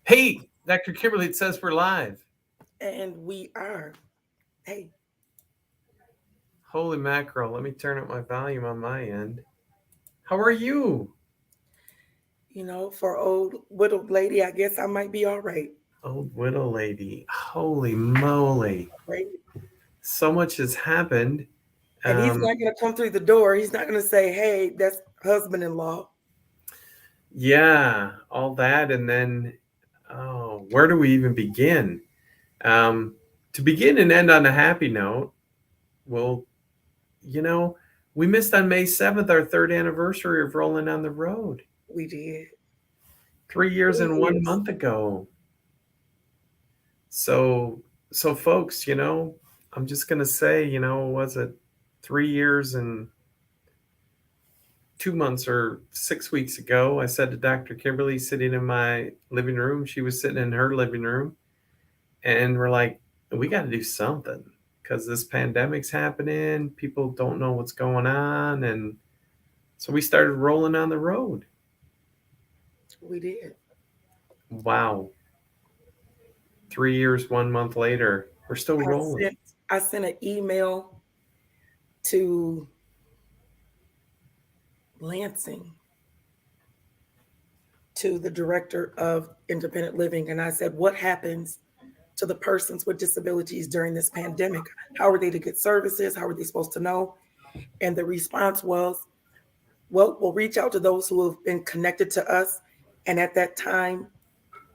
Hey, Dr. Kimberly, it says we're live. And we are. Hey, Holy mackerel. Let me turn up my volume on my end. How are you? for old widowed lady, I guess I might be all right. Old widow lady. Holy moly. Right? So much has happened. And he's Um, not going to come through the door. He's not going to say, hey, that's husband-in-law. yeah, all that. And then, oh, where do we even begin? Um, to begin and end on a happy note, well, you know, we missed on May 7th our third anniversary of Rolling on the Road. We did. 3 years and 1 3 years. month ago. So, so folks, I'm just gonna say, was it 3 years and 2 months or 6 weeks ago? I said to Dr. Kimberly, sitting in my living room, she was sitting in her living room, and we're like, we got to do something because this pandemic's happening. People don't know what's going on, and so we started rolling on the road. We did. Wow, 3 years, 1 month later, we're still I rolling. sent I sent an email to Lansing, to the director of independent living, and I said, what happens to the persons with disabilities during this pandemic? How are they to get services? How are they supposed to know? And the response was, well, we'll reach out to those who have been connected to us. And at that time,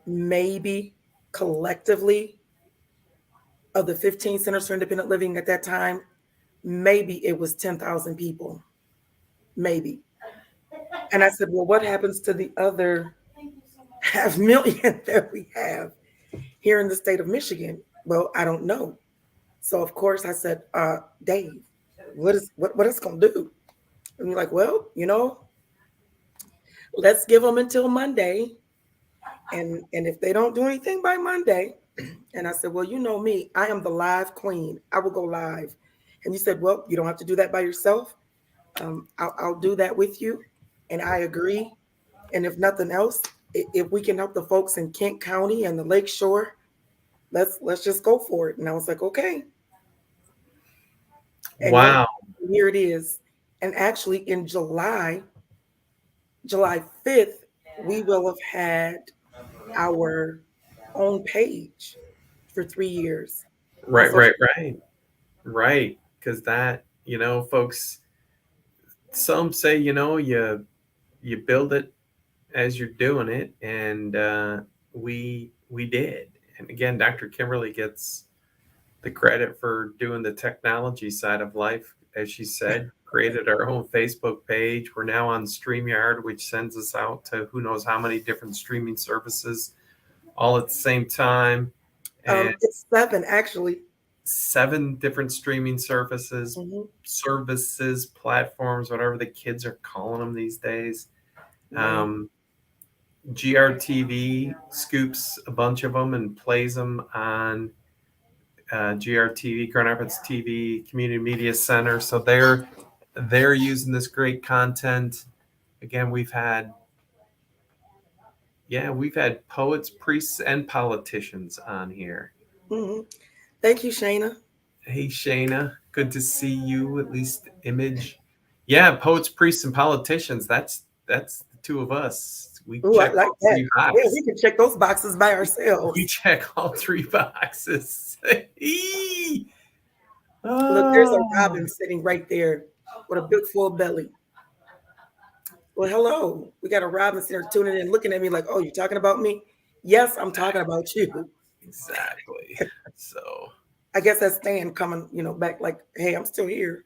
maybe collectively, of the 15 centers for independent living at that time, maybe it was 10,000 people. Maybe. And I said, well, what happens to the other half million that we have here in the state of Michigan? Well, I don't know. So of course I said, Dave, what is gonna do? And you're like, well, let's give them until Monday. And if they don't do anything by Monday, and I said, well, you know me, I am the live queen. I will go live. And you said, well, you don't have to do that by yourself. I'll do that with you. And I agree. And if nothing else, if we can help the folks in Kent County and the Lake Shore, let's just go for it. And I was like, okay. And Wow. here it is. And actually, in July 5th, we will have had our own page for 3 years on Right, social right, right. Right, because that, folks, some say, you build it as you're doing it, and we did. And again, Dr. Kimberly gets the credit for doing the technology side of life, as she said. Created our own Facebook page. We're now on StreamYard, which sends us out to who knows how many different streaming services all at the same time, and It's seven actually. 7 different streaming services, Hmm. platforms, whatever the kids are calling them these days. Right. Um, GRTV scoops a bunch of them and plays them on GRTV, Grand Rapids TV Community Media Center. So they're using this great content. Again, we've had poets, priests, and politicians on here. Hmm. Thank you, Shayna. Hey, Shayna, good to see you. At least image. Yeah, poets, priests, and politicians. That's the two of us. We Ooh, I check like all that. three Yeah, boxes. we can check those boxes by We ourselves. check all three boxes. Look, there's a Oh, robin sitting right there with a big full belly. Well, hello. We got a robin sitting there tuning in, looking at me like, oh, you talking about me? Yes, I'm talking about you. exactly. So, I guess that's Stan coming, back like, hey, I'm still here.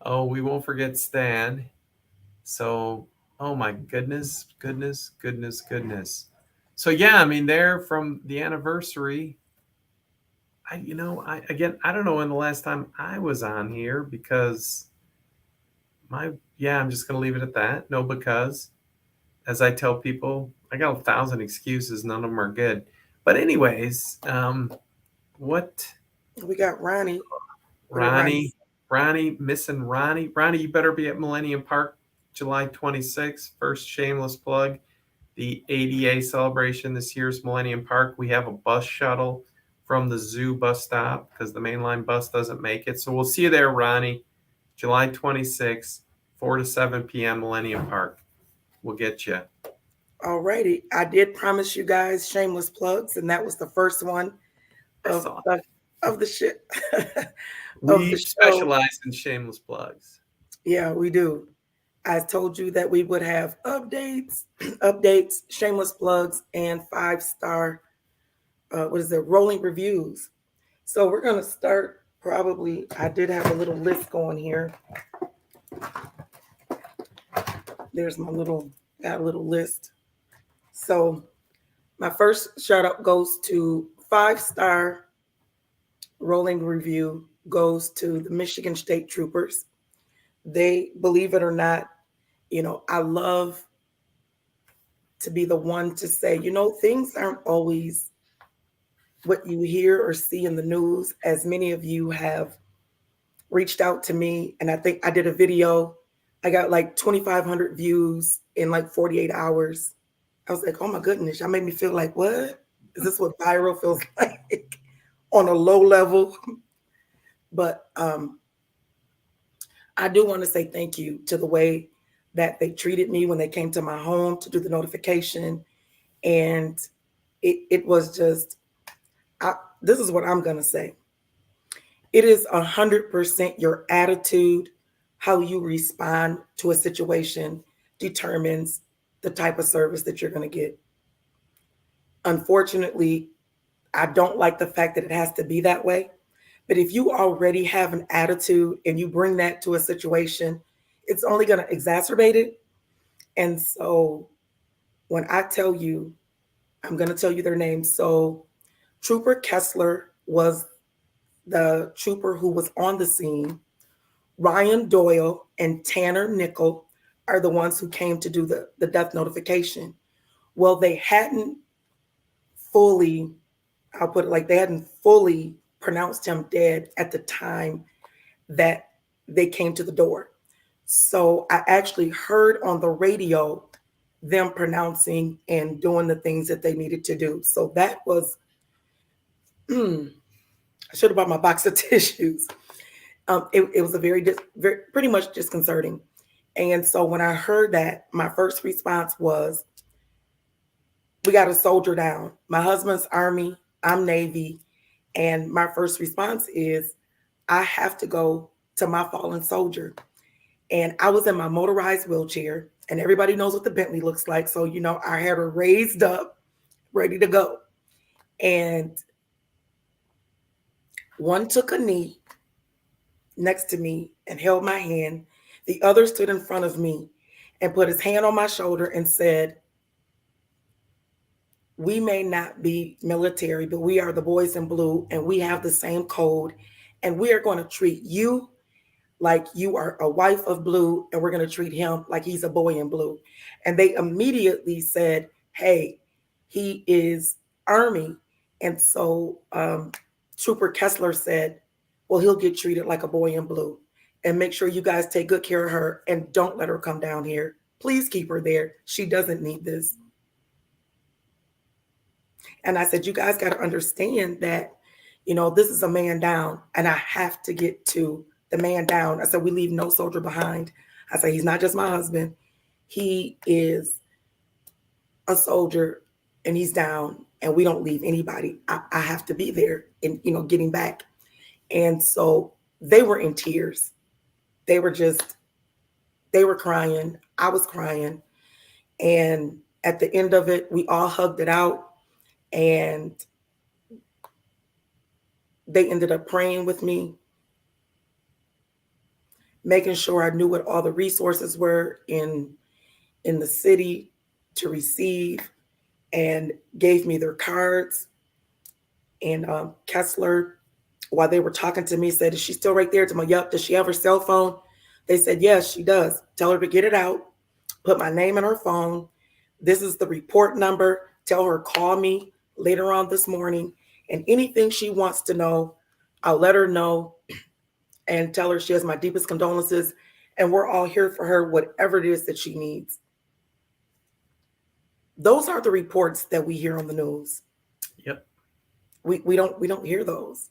oh, we won't forget Stan. So, oh my goodness, goodness, goodness, goodness. So yeah, I mean, there from the anniversary. I don't know when the last time I was on here because my yeah, I'm just gonna leave it at that. No, because as I tell people, I got 1,000 excuses, none of them are good. But anyways, what We got Ronnie with a Ronnie, rice. missing Ronnie, you better be at Millennium Park, July 26th. First shameless plug. the ADA celebration this year's Millennium Park. We have a bus shuttle from the zoo bus stop because the mainline bus doesn't make it. So we'll see you there, Ronnie, July 26th, 4 to 7 p.m. Millennium Park. We'll get you. Alrighty. I did promise you guys shameless plugs, and that was the first one of Excellent. of the shit of the We show. specialize in shameless plugs. Yeah, we do. I told you that we would have updates, updates, shameless plugs, and 5-star. What is it? Rolling reviews. So we're gonna start. Probably, I did have a little list going here. There's my little got a little list. So my first shout out goes to 5-star rolling review goes to the Michigan State Troopers. They, believe it or not, I love to be the one to say, things aren't always what you hear or see in the news, as many of you have reached out to me. And I think I did a video. I got like 2,500 views in like 48 hours. I was like, oh my goodness, y'all made me feel like, what? Is this what viral feels like on a low level? But I do want to say thank you to the way that they treated me when they came to my home to do the notification. And it was just, this is what I'm going to say. It is 100% your attitude, how you respond to a situation determines the type of service that you're going to get. Unfortunately, I don't like the fact that it has to be that way. But if you already have an attitude and you bring that to a situation, it's only going to exacerbate it. And so when I tell you, I'm going to tell you their names. So Trooper Kessler was the trooper who was on the scene. Ryan Doyle and Tanner Nickel are the ones who came to do the death notification. Well, they hadn't fully, I'll put it like they hadn't fully pronounced him dead at the time that they came to the door. So I actually heard on the radio them pronouncing and doing the things that they needed to do. So that was, I should have bought my box of tissues. It was a very, pretty much disconcerting. And so when I heard that, my first response was, we got to soldier down. My husband's Army, I'm Navy. And my first response is, I have to go to my fallen soldier. And I was in my motorized wheelchair, and everybody knows what the Bentley looks like. So, I had her raised up, ready to go. And one took a knee next to me and held my hand. The other stood in front of me and put his hand on my shoulder and said, we may not be military, but we are the boys in blue and we have the same code. And we are going to treat you like you are a wife of blue, and we're going to treat him like he's a boy in blue. And they immediately said, hey, he is Army. And so Trooper Kessler said, well, he'll get treated like a boy in blue. And make sure you guys take good care of her and don't let her come down here. Please keep her there. She doesn't need this. And I said, you guys got to understand that, this is a man down, and I have to get to the man down. I said, we leave no soldier behind. I said, he's not just my husband. He is a soldier and he's down, and we don't leave anybody. I have to be there and, getting back. And so they were in tears. They were crying. I was crying. And at the end of it, we all hugged it out. And they ended up praying with me, making sure I knew what all the resources were in the city to receive, and gave me their cards. And Kessler, while they were talking to me, said, is she still right there? To my, yep. Does she have her cell phone? They said, yes, she does. Tell her to get it out. Put my name in her phone. This is the report number. Tell her, call me later on this morning. And anything she wants to know, I'll let her know and tell her she has my deepest condolences. And we're all here for her, whatever it is that she needs. Those are the reports that we hear on the news. Yep. We don't hear those.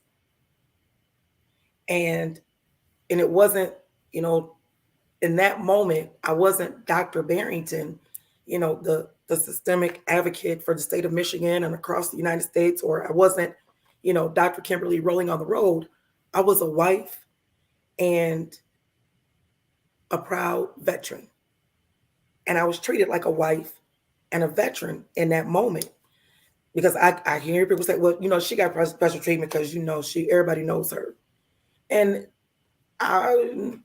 And it wasn't, you know, in that moment, I wasn't Dr. Barrington, the systemic advocate for the state of Michigan and across the United States, or I wasn't, Dr. Kimberly rolling on the road. I was a wife and a proud veteran. And I was treated like a wife and a veteran in that moment. Because I hear people say, well, she got special treatment because, everybody knows her. And I,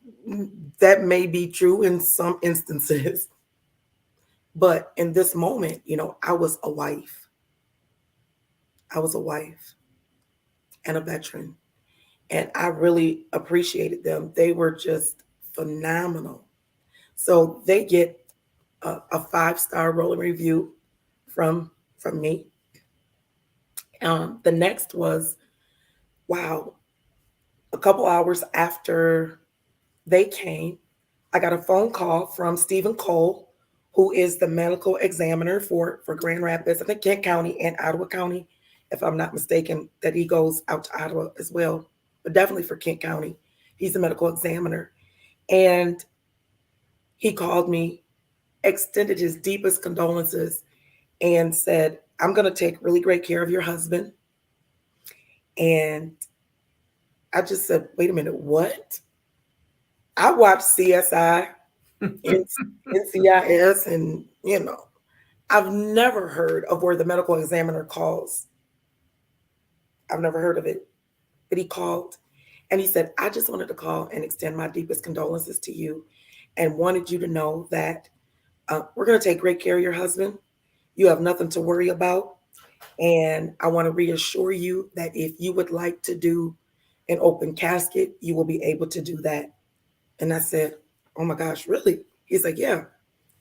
that may be true in some instances. But in this moment, I was a wife. I was a wife and a veteran. And I really appreciated them. They were just phenomenal. So they get a 5-star rolling review from me. The next was, wow, a couple hours after they came, I got a phone call from Stephen Cole, who is the medical examiner for Grand Rapids, I think Kent County and Ottawa County, if I'm not mistaken, that he goes out to Ottawa as well, but definitely for Kent County. He's the medical examiner. And he called me, extended his deepest condolences, and said, I'm going to take really great care of your husband. And I just said, wait a minute, what? I watched CSI, NCIS, and, I've never heard of where the medical examiner calls. I've never heard of it. But he called and he said, I just wanted to call and extend my deepest condolences to you and wanted you to know that we're going to take great care of your husband. You have nothing to worry about. And I want to reassure you that if you would like to do an open casket, you will be able to do that. And I said, oh my gosh, really? He's like, yeah.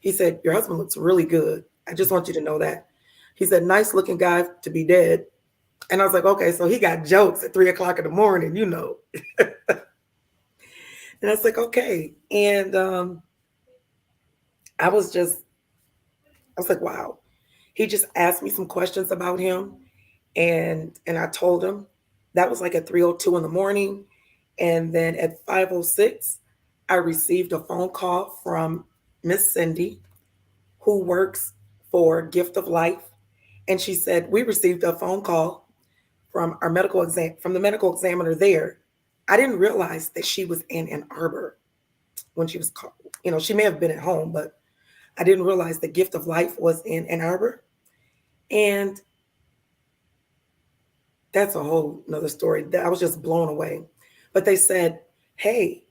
He said, your husband looks really good. I just want you to know that. He said, nice looking guy to be dead. And I was like, okay, so he got jokes at 3 o'clock in the morning. And I was like, okay. And I was just, I was like, wow. He just asked me some questions about him. And I told him that was like at 3:02 in the morning. And then at 5:06, I received a phone call from Miss Cindy, who works for Gift of Life. And she said, we received a phone call from the medical examiner there. I didn't realize that she was in Ann Arbor when she was called. She may have been at home, but I didn't realize the Gift of Life was in Ann Arbor. And that's a whole nother story. I was just blown away. But they said, hey,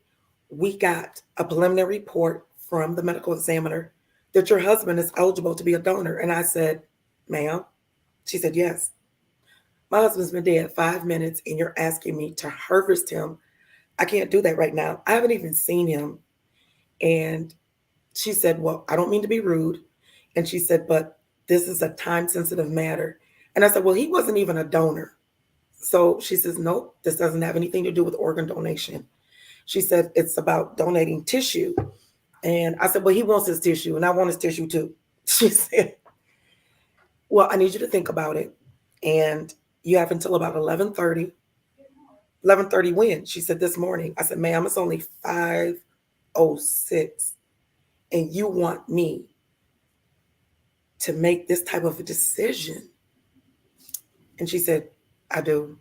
we got a preliminary report from the medical examiner that your husband is eligible to be a donor. And I said, ma'am? She said, yes. My husband's been dead 5 minutes and you're asking me to harvest him. I can't do that right now. I haven't even seen him. And she said, well, I don't mean to be rude. And she said, but this is a time sensitive matter. And I said, well, he wasn't even a donor. So she says, nope, this doesn't have anything to do with organ donation. She said, it's about donating tissue. And I said, well, he wants his tissue and I want his tissue too. She said, well, I need you to think about it. And you have until about 11:30. 11:30 when? She said, this morning. I said, ma'am, it's only 5:06. And you want me to make this type of a decision? And she said, I do.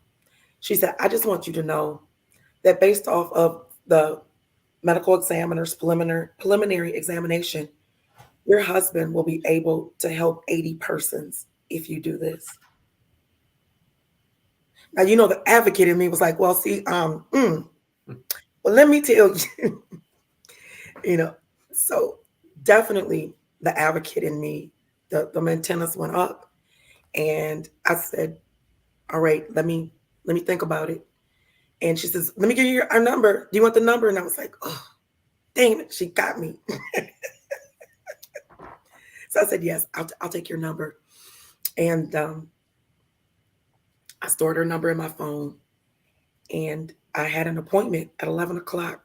She said, I just want you to know that based off of the medical examiner's preliminary examination, your husband will be able to help 80 persons if you do this. Now, the advocate in me was like, well, see, well, let me tell you, you know, so definitely the advocate in me, the antennas went up and I said, all right, let me think about it. And she says, let me give you our number. Do you want the number? And I was like, oh, dang it, she got me. So I said, yes, I'll take your number. And I stored her number in my phone. And I had an appointment at 11 o'clock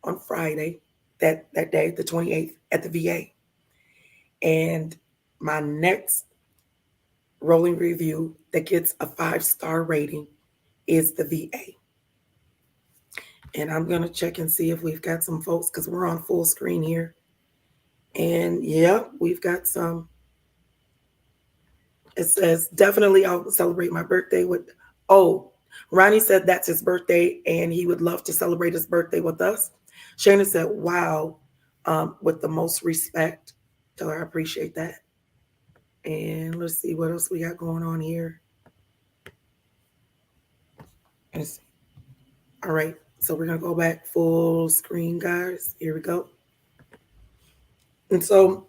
on Friday, that day, the 28th, at the VA. And My next rolling review that gets a 5-star rating is the VA. And I'm going to check and see if we've got some folks because we're on full screen here. And yeah, we've got some. It says, definitely I'll celebrate my birthday with. Oh, Ronnie said that's his birthday and he would love to celebrate his birthday with us. Shayna said, wow, with the most respect. So I appreciate that. And let's see what else we got going on here. All right. So we're going to go back full screen, guys. Here we go. And so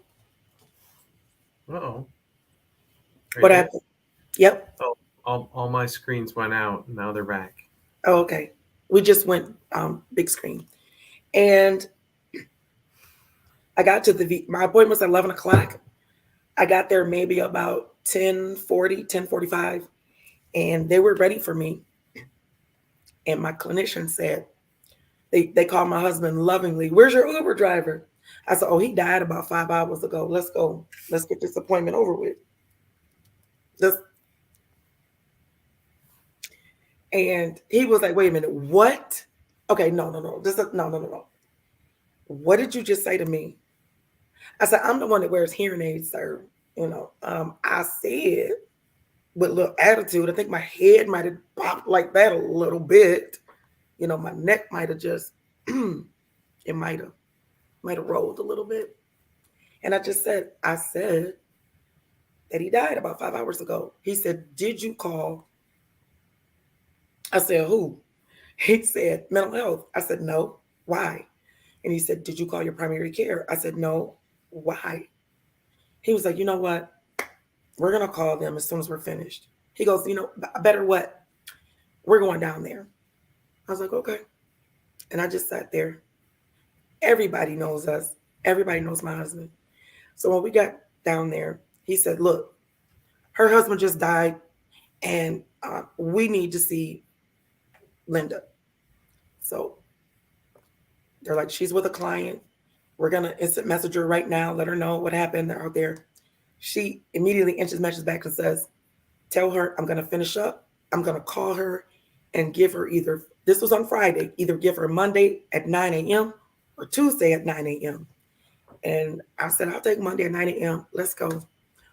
Uh-oh. Are you what there? happened? Yep. Oh, all my screens went out. Now they're back. Oh, okay. We just went big screen. And I got to my appointment was at 11 o'clock. I got there maybe about 10:40, 10:45, and they were ready for me. And my clinician said, they called my husband lovingly, where's your Uber driver? I said, oh, he died about 5 hours ago. Let's go. Let's get this appointment over with. Just, and he was like, wait a minute, what? Okay, no. No. What did you just say to me? I said, I'm the one that wears hearing aids, sir. I said with a little attitude, I think my head might have popped like that a little bit. My neck might have just, it might have rolled a little bit. And I said that he died about 5 hours ago. He said, did you call? I said, who? He said, mental health. I said, no. Why? And he said, did you call your primary care? I said, no. Why? He was like, you know what? We're going to call them as soon as we're finished. He goes, better what? We're going down there. I was like, okay. And I just sat there. Everybody knows us. Everybody knows my husband. So when we got down there, he said, look, her husband just died and we need to see Linda. So they're like, she's with a client. We're going to instant message her right now. Let her know what happened out there. She immediately instant messages back and says, tell her I'm going to finish up. I'm going to call her and give her either, this was on Friday, either give her Monday at 9 a.m. or Tuesday at 9 a.m. And I said, I'll take Monday at 9 a.m. Let's go.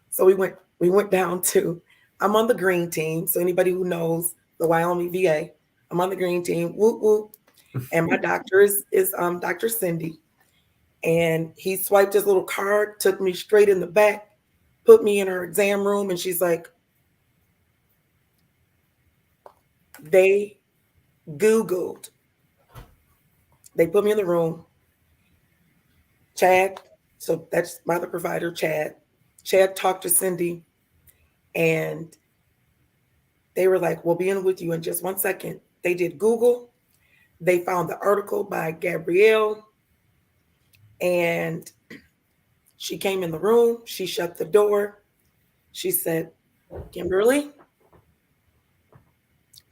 So we went down to, I'm on the green team. So anybody who knows the Wyoming VA, I'm on the green team. Whoop, whoop. And my doctor is Dr. Cindy. And he swiped his little card, took me straight in the back, put me in her exam room. And she's like, they Googled. They put me in the room. Chad, so that's my other provider, Chad. Chad talked to Cindy and they were like, we'll be in with you in just 1 second. They did Google. They found the article by Gabrielle and she came in the room. She shut the door. She said, Kimberly,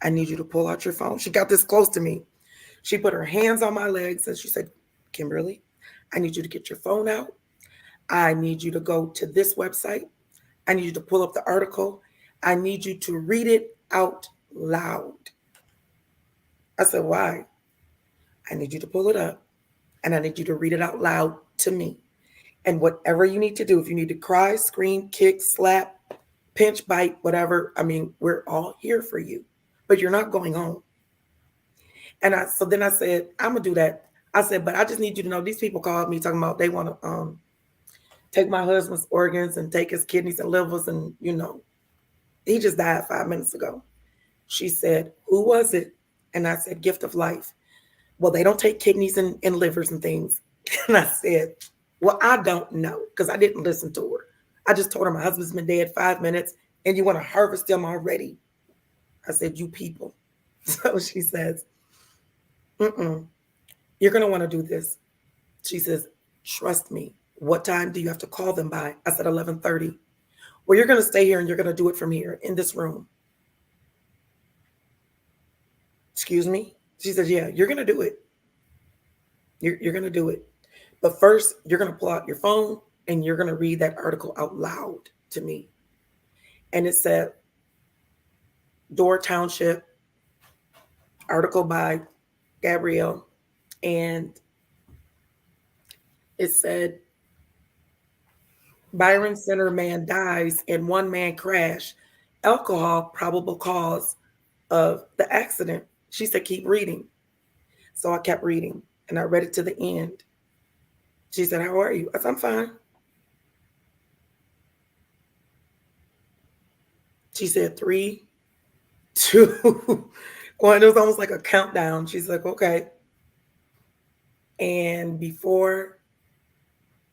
I need you to pull out your phone. She got this close to me. She put her hands on my legs and she said, Kimberly, I need you to get your phone out. I need you to go to this website. I need you to pull up the article. I need you to read it out loud. I said, why? I need you to pull it up and I need you to read it out loud to me. And whatever you need to do, if you need to cry, scream, kick, slap, pinch, bite, whatever, I mean, we're all here for you, but you're not going home. And so then I said, I'm going to do that. I said, but I just need you to know these people called me talking about they want to take my husband's organs and take his kidneys and livers. And, he just died 5 minutes ago. She said, who was it? And I said, gift of life. Well, they don't take kidneys and livers and things. And I said, well, I don't know because I didn't listen to her. I just told her my husband's been dead 5 minutes and you want to harvest them already. I said, you people. So she says, you're going to want to do this. She says, trust me. What time do you have to call them by? I said, 11:30. Well, you're going to stay here and you're going to do it from here in this room. Excuse me? She says, yeah, you're going to do it. You're going to do it. But first, you're going to pull out your phone and you're going to read that article out loud to me. And it said, Door Township, article by Gabrielle. And it said, Byron Center man dies in one man crash. Alcohol, probable cause of the accident. She said, keep reading. So I kept reading and I read it to the end. She said, how are you? I said, I'm fine. She said, three, two, one. It was almost like a countdown. She's like, okay. And before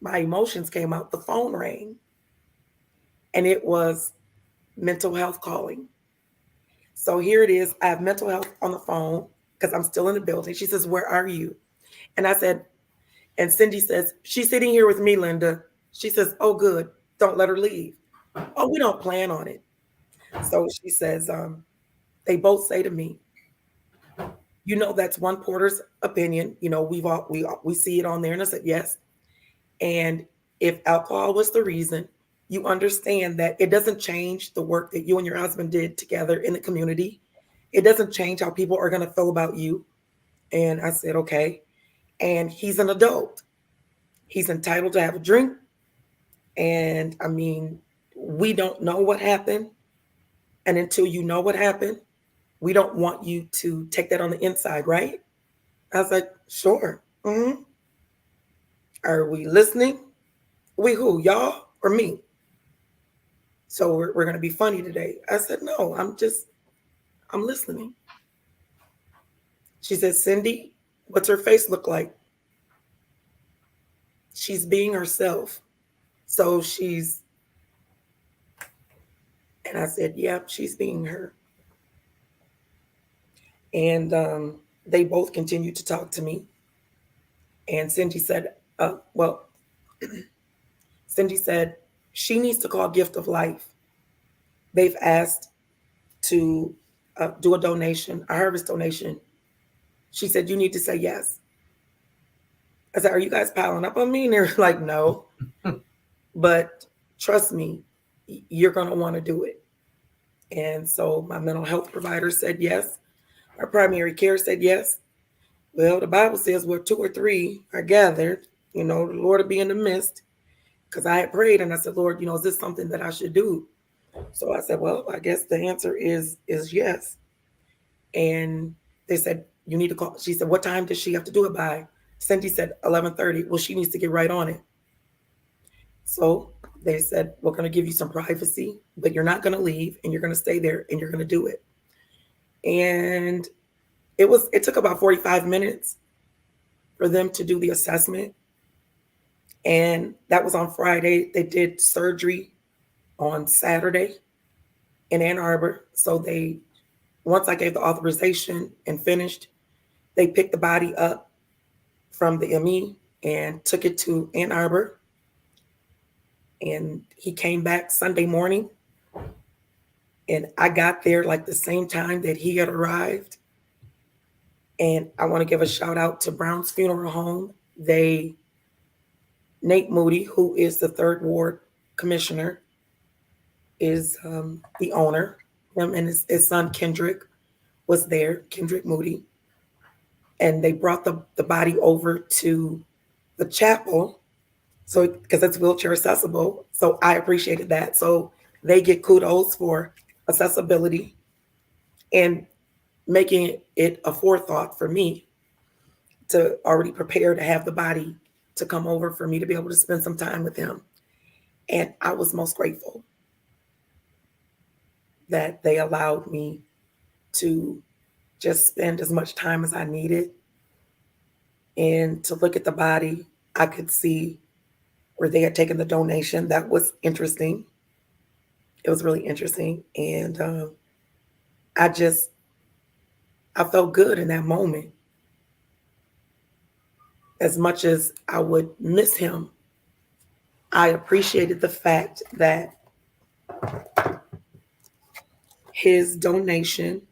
my emotions came out, the phone rang and it was mental health calling. So here it is. I have mental health on the phone because I'm still in the building. She says, where are you? And I said, and Cindy says, she's sitting here with me, Linda. She says, oh, good. Don't let her leave. Oh, we don't plan on it. So she says, they both say to me, that's one Porter's opinion. We see it on there. And I said, yes. And if alcohol was the reason, you understand that it doesn't change the work that you and your husband did together in the community. It doesn't change how people are going to feel about you. And I said, okay. And he's an adult. He's entitled to have a drink. And I mean, we don't know what happened. And until you know what happened, we don't want you to take that on the inside, right? I was like, sure. Mm-hmm. Are we listening? We who? Y'all or me? So we're going to be funny today. I said, no, I'm listening. She said, Cindy, what's her face look like? She's being herself. So and I said, yep, she's being her. And they both continued to talk to me. And Cindy said, well, Cindy said, she needs to call Gift of Life. They've asked to do a donation, a harvest donation. She said, you need to say yes. I said, are you guys piling up on me? And they're like, no. But trust me, you're going to want to do it. And so my mental health provider said yes. Our primary care said yes. Well, the Bible says where two or three are gathered, the Lord will be in the midst. Because I had prayed and I said, Lord, is this something that I should do? So I said, well, I guess the answer is yes. And they said, you need to call. She said, what time does she have to do it by? Cindy said 11:30. Well, she needs to get right on it. So they said, we're going to give you some privacy, but you're not going to leave and you're going to stay there and you're going to do it. And it took about 45 minutes for them to do the assessment. And that was on Friday. They did surgery on Saturday in Ann Arbor. So once I gave the authorization and finished, they picked the body up from the ME and took it to Ann Arbor. And he came back Sunday morning. And I got there like the same time that he had arrived. And I want to give a shout out to Brown's Funeral Home. Nate Moody, who is the Third Ward Commissioner, is the owner. Him and his son Kendrick was there, Kendrick Moody. And they brought the body over to the chapel, so because it's wheelchair accessible. So I appreciated that. So they get kudos for accessibility and making it a forethought for me to already prepare to have the body to come over for me to be able to spend some time with him. And I was most grateful that they allowed me to just spend as much time as I needed and to look at the body. I could see where they had taken the donation. That was interesting. It was really interesting. And I felt good in that moment. As much as I would miss him, I appreciated the fact that his donation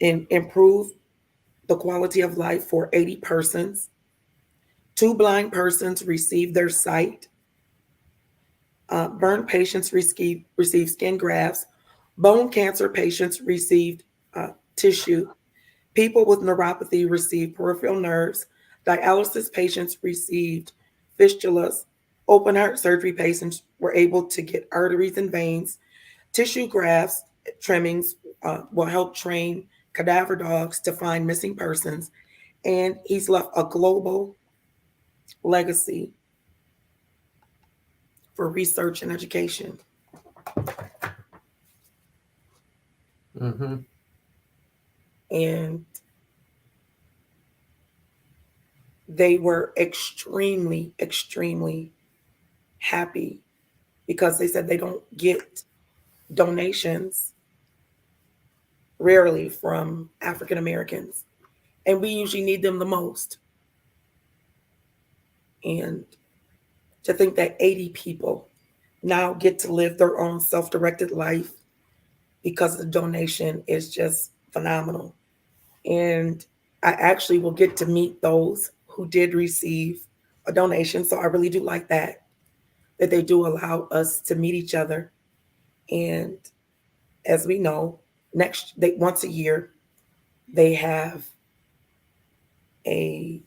improved the quality of life for 80 persons. 2 blind persons received their sight. Burn patients receive skin grafts. Bone cancer patients received tissue. People with neuropathy received peripheral nerves. Dialysis patients received fistulas. Open heart surgery patients were able to get arteries and veins. Tissue grafts trimmings will help train cadaver dogs to find missing persons. And he's left a global legacy for research and education. Mm-hmm. And they were extremely, extremely happy because they said they don't get donations rarely from African Americans. And we usually need them the most. And to think that 80 people now get to live their own self directed life because the donation is just phenomenal. And I actually will get to meet those who did receive a donation. So I really do like that they do allow us to meet each other. And as we know, once a year they have a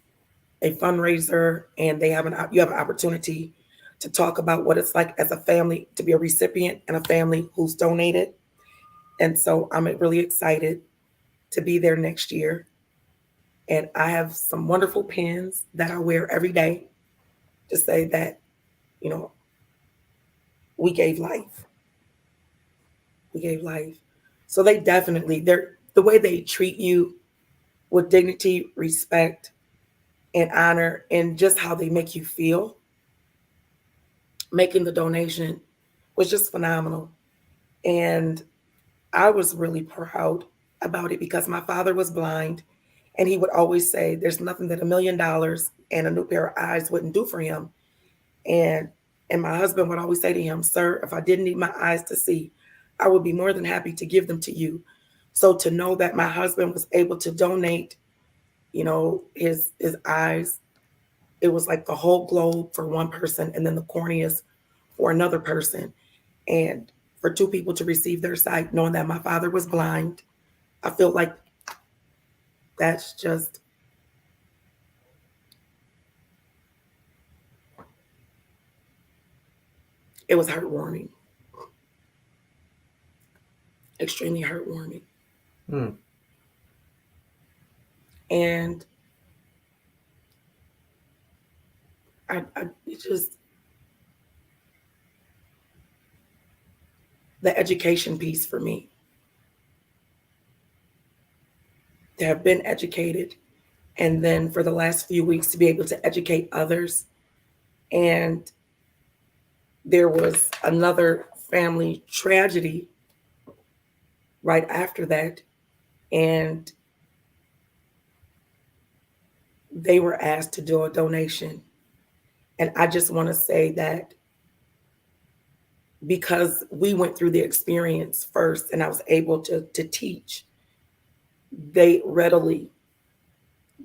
a fundraiser, and you have an opportunity to talk about what it's like as a family to be a recipient and a family who's donated. And so I'm really excited to be there next year. And I have some wonderful pins that I wear every day to say that, you know, we gave life. We gave life. So they're the way they treat you with dignity, respect, and honor, and just how they make you feel, making the donation was just phenomenal. And I was really proud about it because my father was blind, and he would always say, there's nothing that $1 million and a new pair of eyes wouldn't do for him. And and my husband would always say to him, sir, if I didn't need my eyes to see, I would be more than happy to give them to you. So to know that my husband was able to donate, his eyes, it was like the whole globe for one person and then the corneas for another person. And for two people to receive their sight, knowing that my father was blind, I feel like that's just, it was heartwarming, extremely heartwarming. Mm. And it just, the education piece for me, to have been educated, and then for the last few weeks to be able to educate others. And there was another family tragedy right after that. And they were asked to do a donation. And I just want to say that because we went through the experience first and I was able to teach, they readily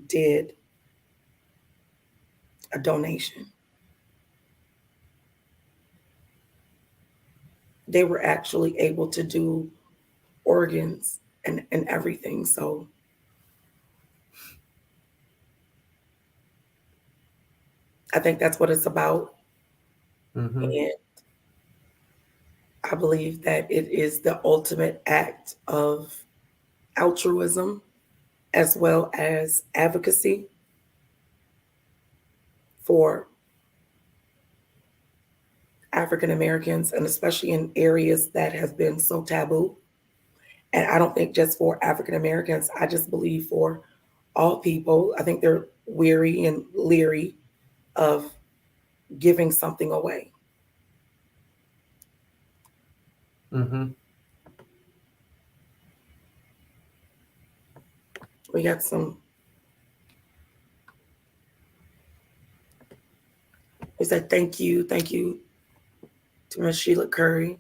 did a donation. They were actually able to do organs and everything. So I think that's what it's about. Mm-hmm. And I believe that it is the ultimate act of altruism as well as advocacy for African Americans, and especially in areas that have been so taboo. And I don't think just for African Americans, I just believe for all people. I think they're weary and leery of giving something away. Mm-hmm. We got some, we said thank you to Miss Sheila Curry.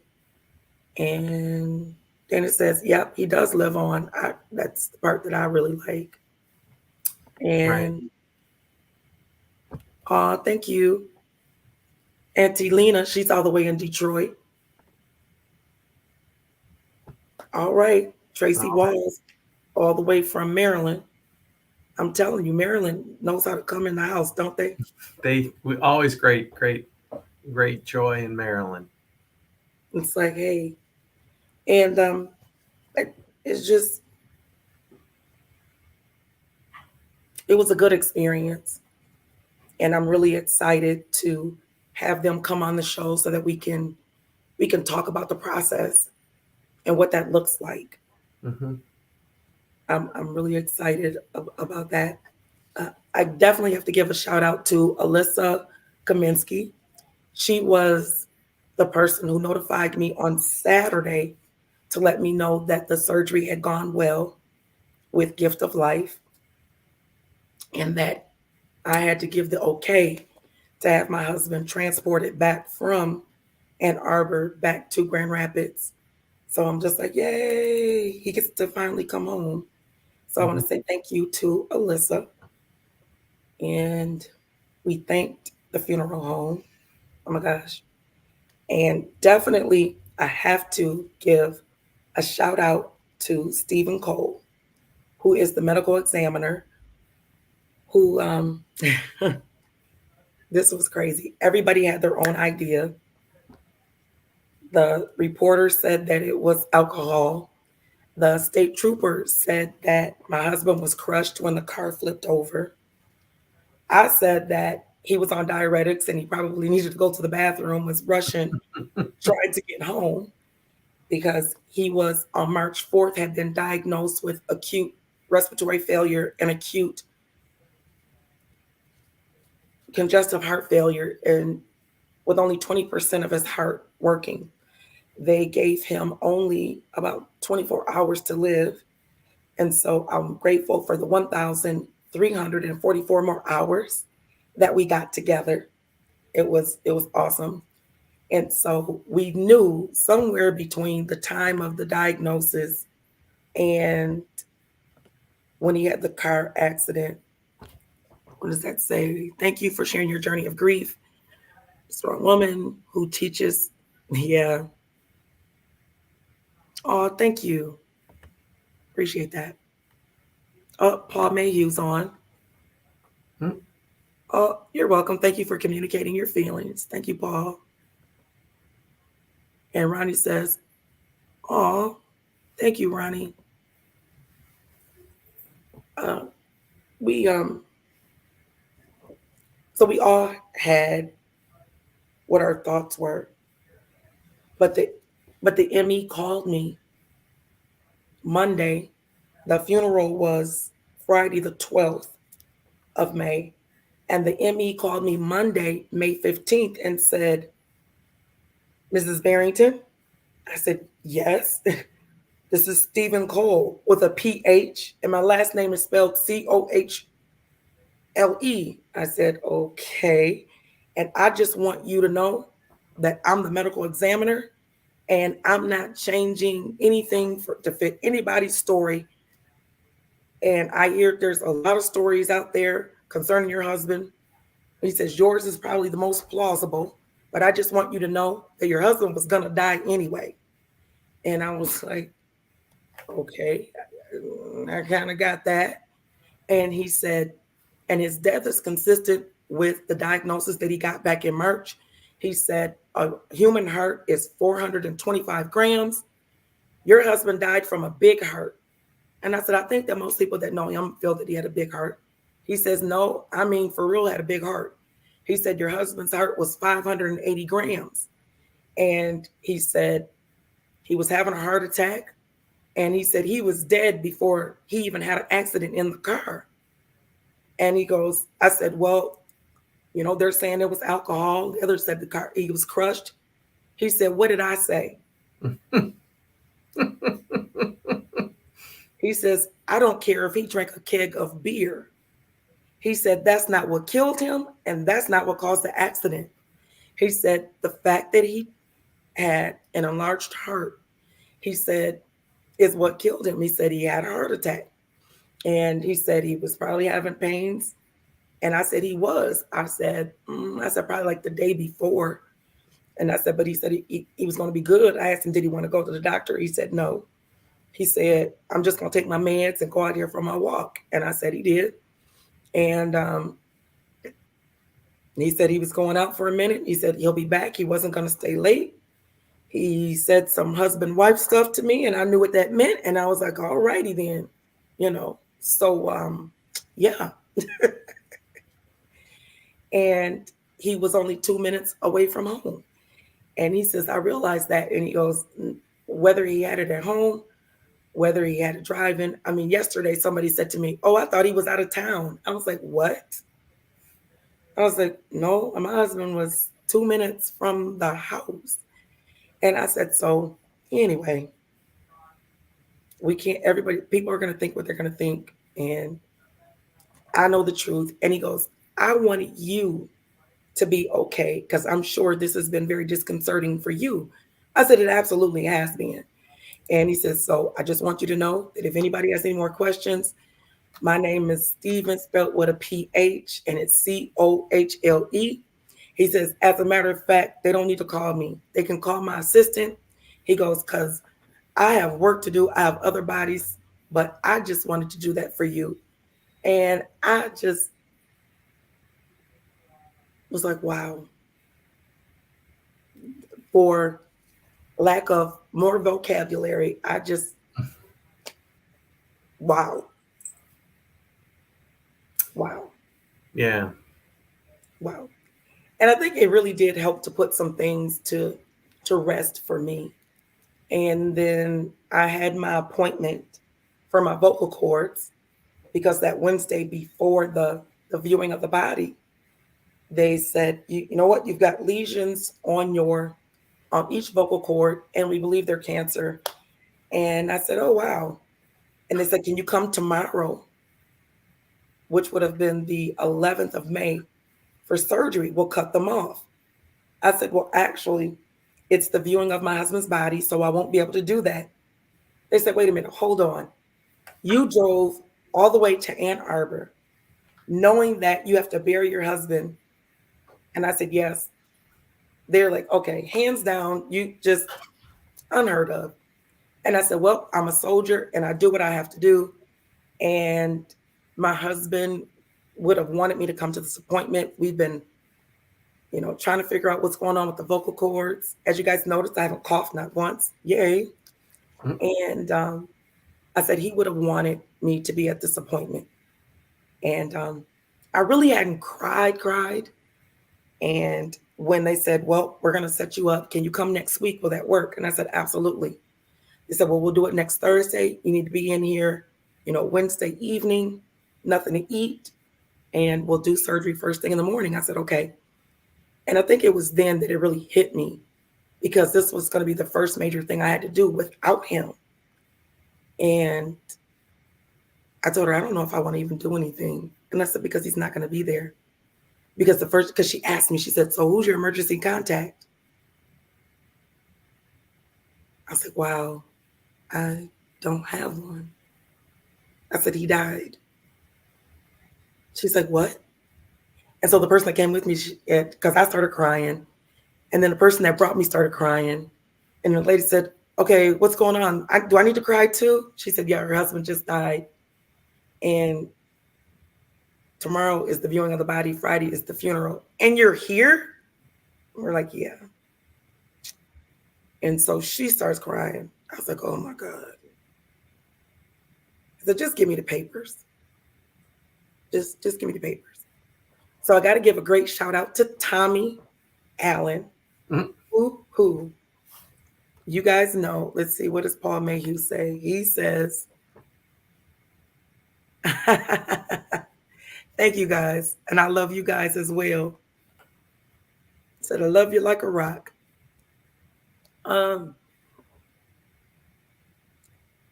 And then it says, yep, he does live on. That's the part that I really like. Right. And thank you. Auntie Lena, she's all the way in Detroit. All right. Tracy Oh, Walls, all the way from Maryland. I'm telling you, Maryland knows how to come in the house, don't they? we always great joy in Maryland. It's like, hey, and it- it's just, it was a good experience, and I'm really excited to have them come on the show so that we can talk about the process and what that looks like. Hmm. I'm really excited about that. I definitely have to give a shout out to Alyssa Kaminsky. She was the person who notified me on Saturday to let me know that the surgery had gone well with Gift of Life and that I had to give the okay to have my husband transported back from Ann Arbor back to Grand Rapids. So I'm just like, yay, he gets to finally come home. So I want Hmm. to say thank you to Alyssa. And we thanked the funeral home. Oh my gosh. And definitely, I have to give a shout out to Stephen Cole, who is the medical examiner, who, this was crazy. Everybody had their own idea. The reporter said that it was alcohol. The state trooper said that my husband was crushed when the car flipped over. I said that he was on diuretics and he probably needed to go to the bathroom, was rushing, trying to get home because he was on March 4th, had been diagnosed with acute respiratory failure and acute congestive heart failure, and with only 20% of his heart working. They gave him only about 24 hours to live. And so I'm grateful for the 1,344 more hours that we got together. It was awesome. And so we knew somewhere between the time of the diagnosis and when he had the car accident. What does that say? Thank you for sharing your journey of grief. Strong woman who teaches. Yeah. Oh, thank you. Appreciate that. Oh, Paul Mayhew's on. Oh, you're welcome. Thank you for communicating your feelings. Thank you, Paul. And Ronnie says, oh, thank you, Ronnie. Uh, we so we all had what our thoughts were, but the ME called me Monday. The funeral was Friday the 12th of May. And the ME called me Monday, May 15th, and said, Mrs. Barrington? I said, yes. This is Stephen Cole with a PH, and my last name is spelled Cohle. I said, okay. And I just want you to know that I'm the medical examiner and I'm not changing anything to fit anybody's story. And I hear there's a lot of stories out there concerning your husband. He says yours is probably the most plausible, but I just want you to know that your husband was going to die anyway. And I was like, okay, I kind of got that. And he said, and his death is consistent with the diagnosis that he got back in March. He said, a human heart is 425 grams. Your husband died from a big heart. And I said, I think that most people that know him feel that he had a big heart. He says, no, I mean, for real, had a big heart. He said, your husband's heart was 580 grams. And he said, he was having a heart attack. And he said he was dead before he even had an accident in the car. And he goes, I said, well, they're saying it was alcohol. The other said the car, he was crushed. He said, what did I say? He says, I don't care if he drank a keg of beer. He said, that's not what killed him, and that's not what caused the accident. He said, the fact that he had an enlarged heart, he said, is what killed him. He said he had a heart attack. And he said he was probably having pains. And I said he was. I said probably like the day before. And I said, but he said he was going to be good. I asked him, did he want to go to the doctor? He said, no. He said, I'm just going to take my meds and go out here for my walk. And I said, he did. And he said he was going out for a minute. He said he'll be back. He wasn't going to stay late. He said some husband wife stuff to me, and I knew what that meant. And I was like, all righty then, you know. So, yeah. And he was only 2 minutes away from home. And he says, I realized that. And he goes, whether he had it at home, whether he had it driving. I mean, yesterday somebody said to me, oh, I thought he was out of town. I was like, what? I was like, no, my husband was 2 minutes from the house. And I said, so anyway, we can't, everybody, people are going to think what they're going to think. And I know the truth. And he goes, I wanted you to be okay because I'm sure this has been very disconcerting for you. I said, it absolutely has been. And he says, so I just want you to know that if anybody has any more questions, my name is Stephen, spelled with a PH, and it's COHLE. He says, as a matter of fact, they don't need to call me. They can call my assistant. He goes, because I have work to do. I have other bodies, but I just wanted to do that for you. And I just was like, wow. For lack of more vocabulary, I just, wow. Wow. Yeah. Wow. And I think it really did help to put some things to rest for me. And then I had my appointment for my vocal cords because that Wednesday before the viewing of the body, they said, you know what, you've got lesions on each vocal cord, and we believe they're cancer. And I said, oh wow. And they said, can you come tomorrow, which would have been the 11th of May, for surgery? We'll cut them off. I said, well, actually, it's the viewing of my husband's body, so I won't be able to do that. They said, wait a minute, hold on. You drove all the way to Ann Arbor knowing that you have to bury your husband. And I said, yes. They're like, okay, hands down, you just unheard of. And I said, well, I'm a soldier and I do what I have to do. And my husband would have wanted me to come to this appointment. We've been, trying to figure out what's going on with the vocal cords. As you guys noticed, I haven't coughed not once. Yay. Mhm. And I said he would have wanted me to be at this appointment. And I really hadn't cried. And when they said, well, we're going to set you up, can you come next week? Will that work? And I said, absolutely. They said, well, we'll do it next Thursday. You need to be in here, Wednesday evening, nothing to eat, and we'll do surgery first thing in the morning. I said, okay. And I think it was then that it really hit me because this was going to be the first major thing I had to do without him. And I told her, I don't know if I want to even do anything. And I said, because he's not going to be there. Because she asked me, she said, so who's your emergency contact? I said, wow, I don't have one. I said, he died. She's like, what? And so the person that came with me, because I started crying, and then the person that brought me started crying. And the lady said, okay, what's going on? Do I need to cry too? She said, yeah, her husband just died. And tomorrow is the viewing of the body. Friday is the funeral. And you're here? We're like, yeah. And so she starts crying. I was like, oh my God. I said, just give me the papers. Just give me the papers. So I got to give a great shout out to Tommy Allen, Mhm. who you guys know. Let's see, what does Paul Mayhew say? He says, thank you guys. And I love you guys as well. Said, I love you like a rock.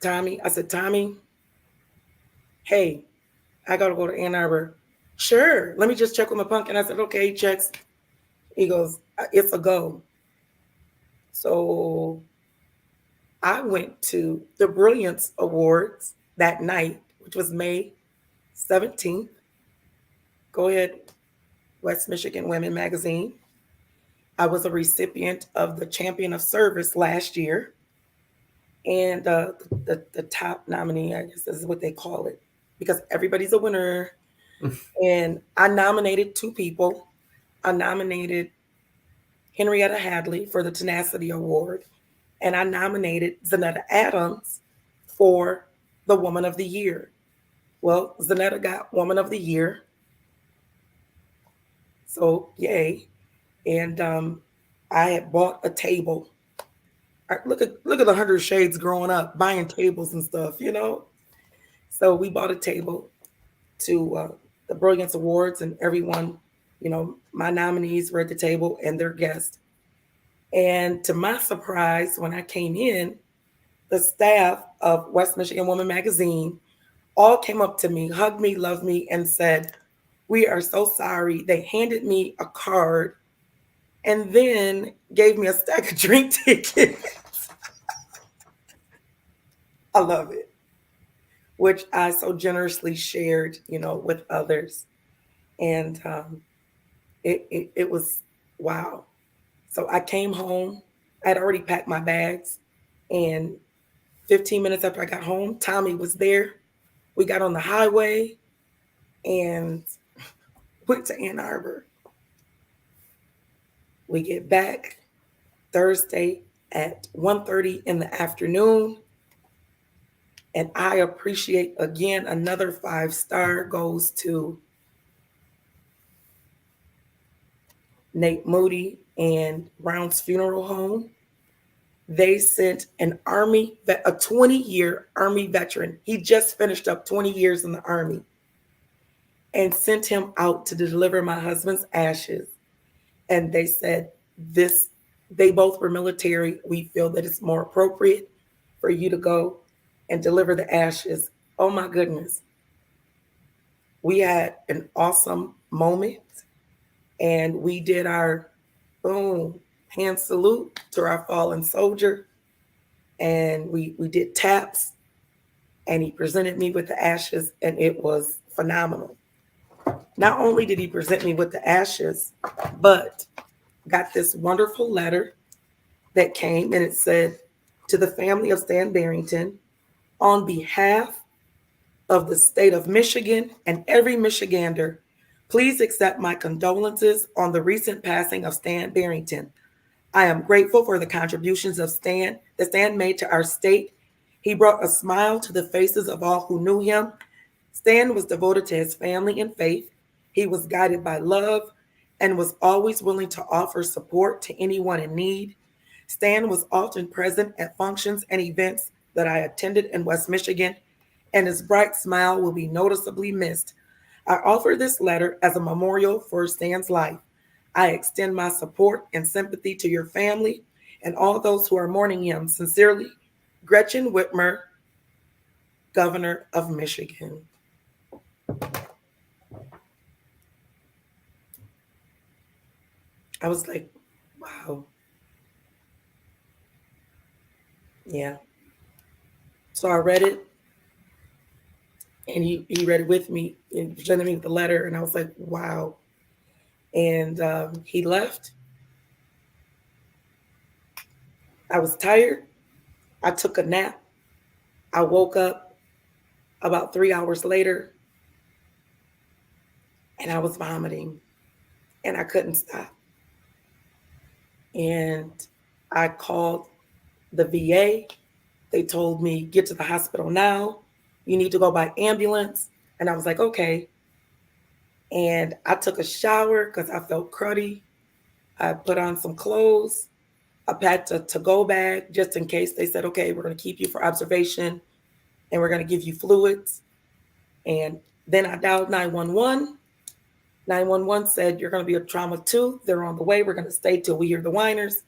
Tommy, I said, Tommy, hey, I got to go to Ann Arbor. Sure, let me just check with my punk. And I said, okay, he checks. He goes, it's a go. So I went to the Brilliance Awards that night, which was May 17th. Go ahead, West Michigan Women Magazine. I was a recipient of the Champion of Service last year, and the top nominee, I guess this is what they call it, because everybody's a winner. And I nominated two people. I nominated Henrietta Hadley for the Tenacity Award, and I nominated Zanetta Adams for the Woman of the Year. Well, Zanetta got Woman of the Year, so yay! And I had bought a table. Look at the 100 Shades growing up, buying tables and stuff. So we bought a table to the Brilliance Awards, and everyone, my nominees were at the table and their guests. And to my surprise, when I came in, the staff of West Michigan Woman Magazine all came up to me, hugged me, loved me, and said, "We are so sorry." They handed me a card and then gave me a stack of drink tickets. I love it, which I so generously shared, with others. And it was wow. So I came home. I had already packed my bags. And 15 minutes after I got home, Tommy was there. We got on the highway and went to Ann Arbor. We get back Thursday at 1:30 in the afternoon. And I appreciate again another 5-star goes to Nate Moody and Brown's Funeral Home. They sent a 20-year Army veteran. He just finished up 20 years in the Army, and sent him out to deliver my husband's ashes. And they said, this, they both were military. We feel that it's more appropriate for you to go and deliver the ashes. Oh my goodness. We had an awesome moment, and we did our boom hand salute to our fallen soldier, and we did taps, and he presented me with the ashes, and it was phenomenal. Not only did he present me with the ashes, but got this wonderful letter that came, and it said, "To the family of Stan Barrington, on behalf of the state of Michigan and every Michigander, please accept my condolences on the recent passing of Stan Barrington. I am grateful for the contributions that Stan made to our state. He brought a smile to the faces of all who knew him. Stan was devoted to his family and faith. He was guided by love and was always willing to offer support to anyone in need. Stan was often present at functions and events that I attended in West Michigan, and his bright smile will be noticeably missed. I offer this letter as a memorial for Stan's life. I extend my support and sympathy to your family and all those who are mourning him. Sincerely, Gretchen Whitmer, Governor of Michigan." I was like, wow. Yeah. So I read it, and he read it with me and presented me with the letter, and I was like, wow. And he left. I was tired. I took a nap. I woke up about 3 hours later, and I was vomiting, and I couldn't stop. And I called the VA. They told me, "Get to the hospital now. You need to go by ambulance." And I was like, okay. And I took a shower because I felt cruddy. I put on some clothes. I packed a to-go bag just in case. They said, "Okay, we're going to keep you for observation, and we're going to give you fluids." And then I dialed 911. 911 said, "You're going to be a trauma 2. They're on the way. We're going to stay till we hear the whiners."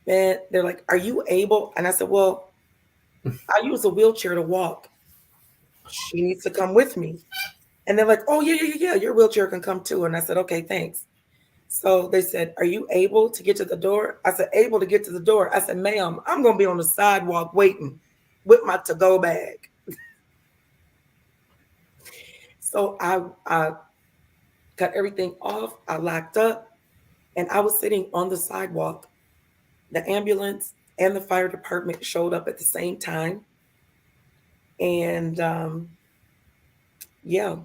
And they're like, "Are you able?" And I said, "Well, I use a wheelchair to walk. She needs to come with me." And they're like, "Oh, yeah, yeah, yeah, yeah, your wheelchair can come too." And I said, "Okay, thanks." So they said, "Are you able to get to the door?" I said, "Able to get to the door." I said, "Ma'am, I'm going to be on the sidewalk waiting with my to-go bag." So I cut everything off. I locked up. And I was sitting on the sidewalk. The ambulance and the fire department showed up at the same time. And yeah,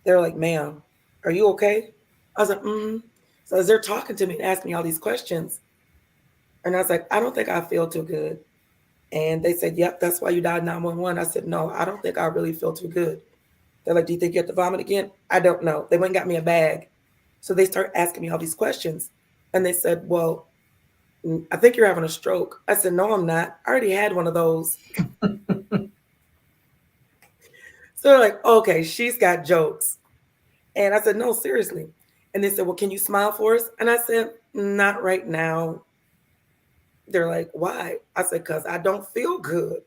they're like, ma'am, are you okay? I was like, mm-hmm. So as they're talking to me and asking me all these questions, and I was like, I don't think I feel too good. And they said, yep, that's why you died 911. I said, no, I don't think I really feel too good. They're like, do you think you have to vomit again? I don't know. They went and got me a bag. So they start asking me all these questions. And they said, well, I think you're having a stroke. I said, no, I'm not. I already had one of those. So they're like, okay, she's got jokes. And I said, no, seriously. And they said, well, can you smile for us? And I said, not right now. They're like, why? I said, because I don't feel good.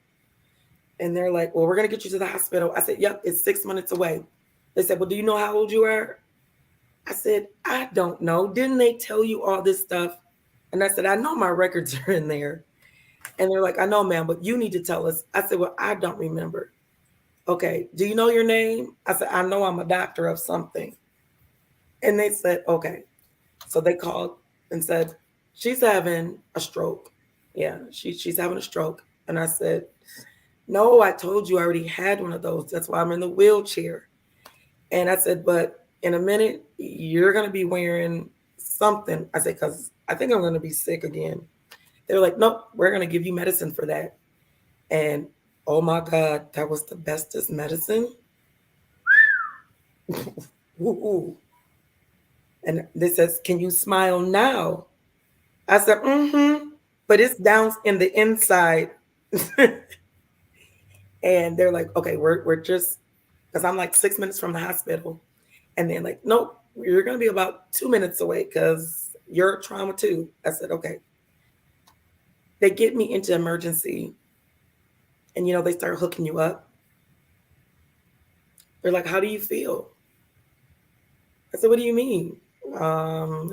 And they're like, well, we're going to get you to the hospital. I said, yep, it's 6 minutes away. They said, well, do you know how old you are? I said, I don't know. Didn't they tell you all this stuff? And I said, I know my records are in there. And they're like, I know, ma'am, but you need to tell us. I said, well, I don't remember. Okay, do you know your name? I said, I know I'm a doctor of something. And they said, okay. So they called and said, she's having a stroke. Yeah, she's having a stroke. And I said, no, I told you I already had one of those. That's why I'm in the wheelchair. And I said, but in a minute, you're going to be wearing something. I said, because I think I'm going to be sick again. They're like, nope, we're going to give you medicine for that. And oh my God, that was the bestest medicine. Ooh. And they says, can you smile now? I said, mm-hmm. But it's down in the inside. And they're like, okay, we're just, because I'm like 6 minutes from the hospital. And they're like, nope, you're going to be about 2 minutes away because you're trauma too. I said, okay. They get me into emergency and, they start hooking you up. They're like, how do you feel? I said, what do you mean?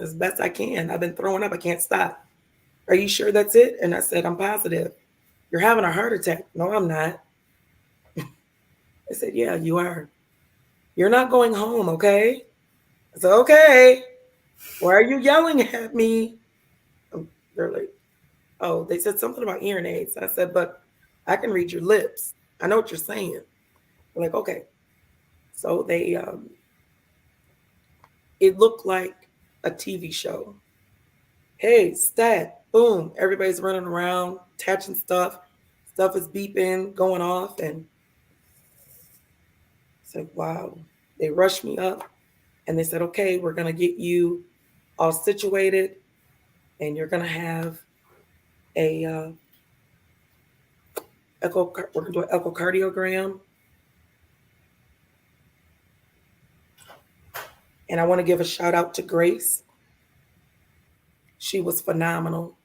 As best I can. I've been throwing up. I can't stop. Are you sure that's it? And I said, I'm positive. You're having a heart attack. No, I'm not. I said, yeah, you are. You're not going home, okay? I said, okay. Why are you yelling at me? They're like, oh, they said something about hearing aids. I said, but I can read your lips. I know what you're saying. They're like, okay. So it looked like a TV show. Hey, stat, boom. Everybody's running around, attaching stuff. Stuff is beeping, going off. And it's like, wow. They rushed me up and they said, okay, we're going to get you all situated and you're going to have a we're going to do an echocardiogram. And I want to give a shout out to Grace. She was phenomenal,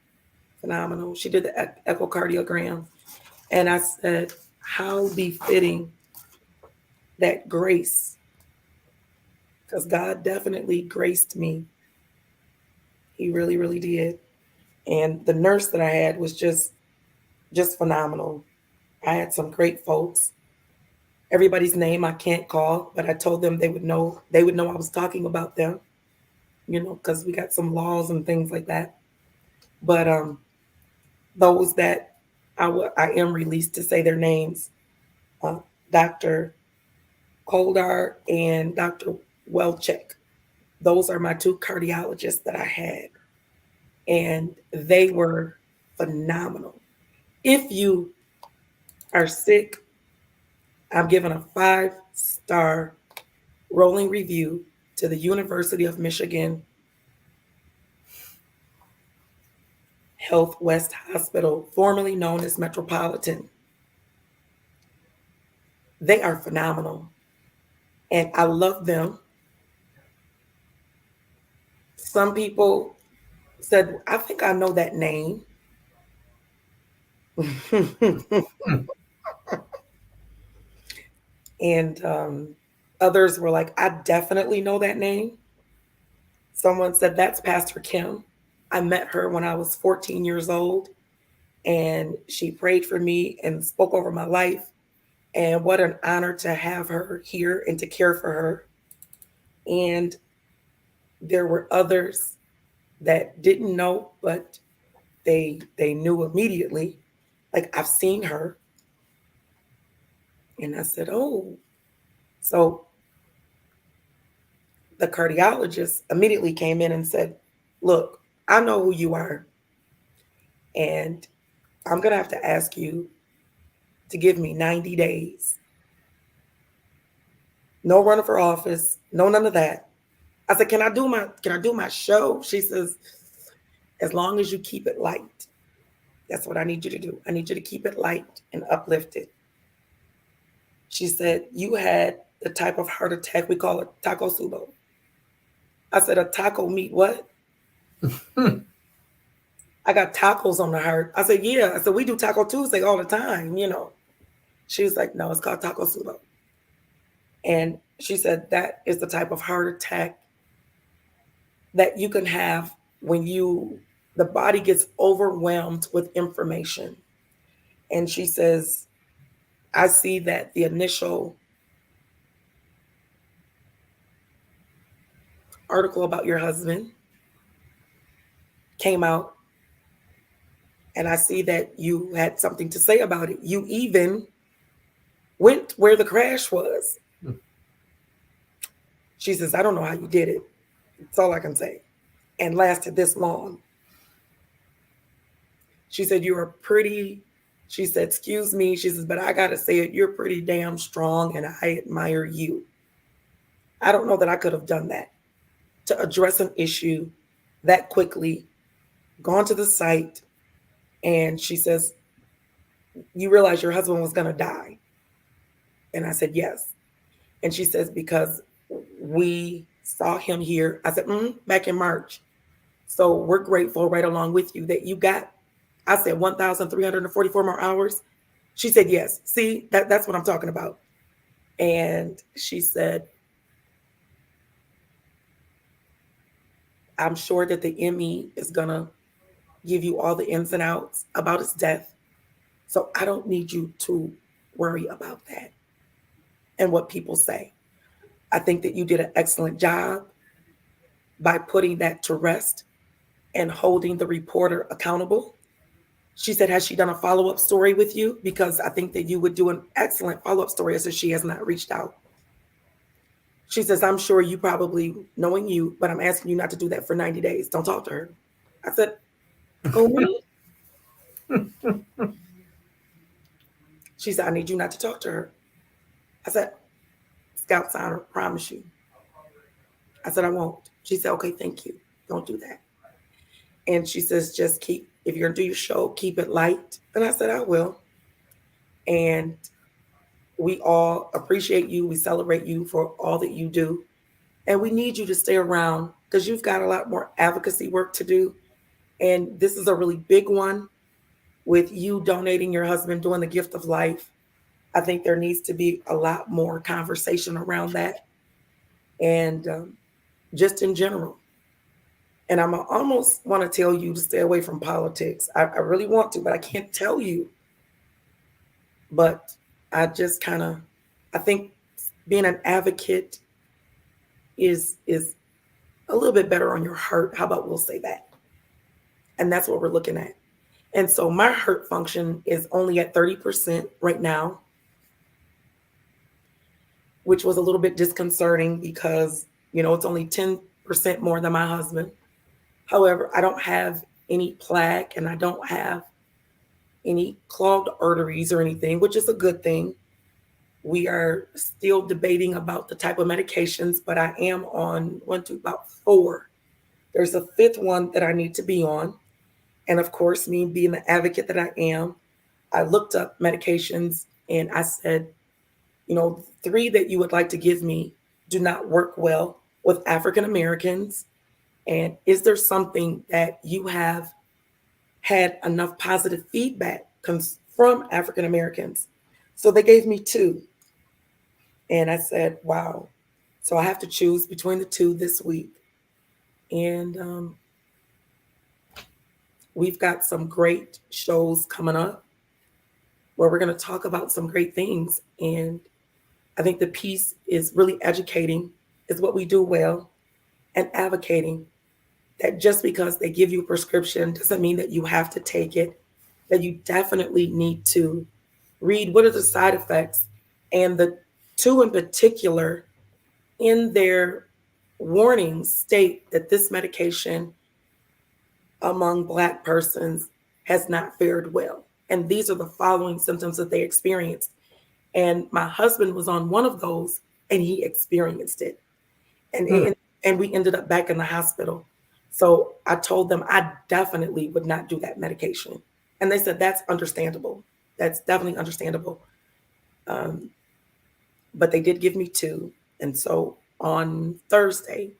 phenomenal. She did the echocardiogram. And I said, how befitting that grace, because God definitely graced me. He really, really did. And the nurse that I had was just phenomenal. I had some great folks. Everybody's name I can't call, but I told them they would know I was talking about them, because we got some laws and things like that. But those that I am released to say their names, uh, Dr. Koldar and Dr. Welchek. Those are my two cardiologists that I had, and they were phenomenal. If you are sick, I'm giving a 5-star rolling review to the University of Michigan Health West Hospital, formerly known as Metropolitan. They are phenomenal, and I love them. Some people said, I think I know that name. And others were like, I definitely know that name. Someone said, that's Pastor Kim. I met her when I was 14 years old, and she prayed for me and spoke over my life. And what an honor to have her here and to care for her. And There were others that didn't know, but they knew immediately. Like, I've seen her. And I said, oh. So the cardiologist immediately came in and said, look, I know who you are. And I'm going to have to ask you to give me 90 days. No running for office, no none of that. I said, can I do my show? She says, as long as you keep it light. That's what I need you to do. I need you to keep it light and uplifted. She said, you had the type of heart attack we call it taco subo. I said, a taco meat what? I got tacos on the heart. I said, yeah. I said, we do Taco Tuesday all the time. She was like, no, it's called taco subo. And she said that is the type of heart attack that you can have when the body gets overwhelmed with information. And she says, I see that the initial article about your husband came out, and I see that you had something to say about it. You even went where the crash was. She says, I don't know how you did it. That's all I can say. And lasted this long. She said, you are pretty, she said, excuse me. She says, but I got to say it, you're pretty damn strong and I admire you. I don't know that I could have done that, to address an issue that quickly, gone to the site. And she says, you realize your husband was going to die? And I said, yes. And she says, because we saw him here. I said, back in March. So we're grateful right along with you that you got, I said, 1,344 more hours. She said, yes. See, that's what I'm talking about. And she said, I'm sure that the ME is going to give you all the ins and outs about his death. So I don't need you to worry about that and what people say. I think that you did an excellent job by putting that to rest and holding the reporter accountable. She said, has she done a follow-up story with you? Because I think that you would do an excellent follow-up story. I said, she has not reached out. She says, I'm sure you probably, knowing you, but I'm asking you not to do that for 90 days. Don't talk to her. I said, oh, me? She said, I need you not to talk to her. I said, Scout signer, promise you. I said, I won't. She said, okay, thank you. Don't do that. And she says, just if you're going to do your show, keep it light. And I said, I will. And we all appreciate you. We celebrate you for all that you do. And we need you to stay around because you've got a lot more advocacy work to do. And this is a really big one with you donating your husband, doing the gift of life. I think there needs to be a lot more conversation around that. And just in general. And I'm almost want to tell you to stay away from politics. I really want to, but I can't tell you. But I just I think being an advocate is a little bit better on your heart. How about we'll say that? And that's what we're looking at. And so my heart function is only at 30% right now, which was a little bit disconcerting because, it's only 10% more than my husband. However, I don't have any plaque and I don't have any clogged arteries or anything, which is a good thing. We are still debating about the type of medications, but I am on about 4. There's a 5th one that I need to be on. And of course, me being the advocate that I am, I looked up medications and I said, 3 that you would like to give me do not work well with African Americans. And is there something that you have had enough positive feedback from African Americans? So they gave me 2. And I said, wow. So I have to choose between the 2 this week. And we've got some great shows coming up where we're going to talk about some great things. And I think the piece is really educating, is what we do well. and advocating that just because they give you a prescription doesn't mean that you have to take it, that you definitely need to read what are the side effects. And the two in particular in their warnings state that this medication among Black persons has not fared well. And these are the following symptoms that they experienced. And my husband was on one of those and he experienced it. And, Hmm. and we ended up back in the hospital. So I told them I definitely would not do that medication. And they said, that's understandable. That's definitely understandable. Um, but they did give me two. And so on Thursday,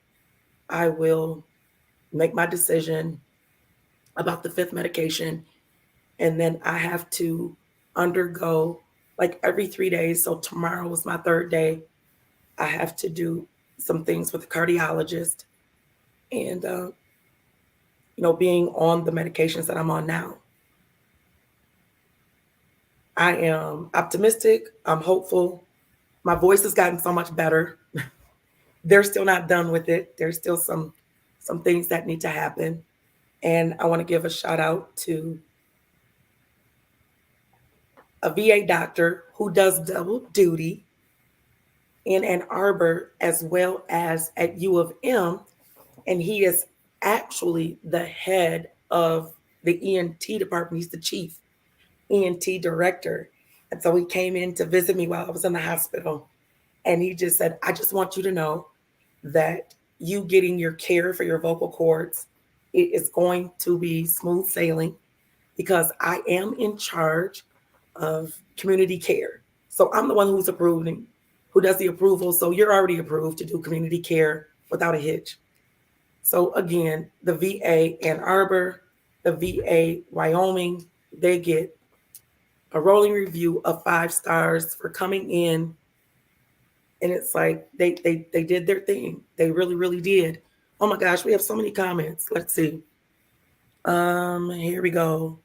I will make my decision about the fifth medication. And then I have to undergo like every 3 days. So tomorrow was my third day. I have to do some things with the cardiologist and, being on the medications that I'm on now. I am optimistic. I'm hopeful. My voice has gotten so much better. They're still not done with it. There's still some things that need to happen. And I want to give a shout out to a VA doctor who does double duty in Ann Arbor as well as at U of M. And he is actually the head of the ENT department. He's the chief ENT director. And so he came in to visit me while I was in the hospital. And he just said, I just want you to know that you getting your care for your vocal cords, it is going to be smooth sailing because I am in charge of community care. So I'm the one who's approving, who does the approval. So you're already approved to do community care without a hitch. So again, the VA Ann Arbor, the VA Wyoming, they get a rolling review of 5 stars for coming in. And it's like they did their thing. They really, really did. Oh my gosh, we have so many comments. Let's see. Here we go.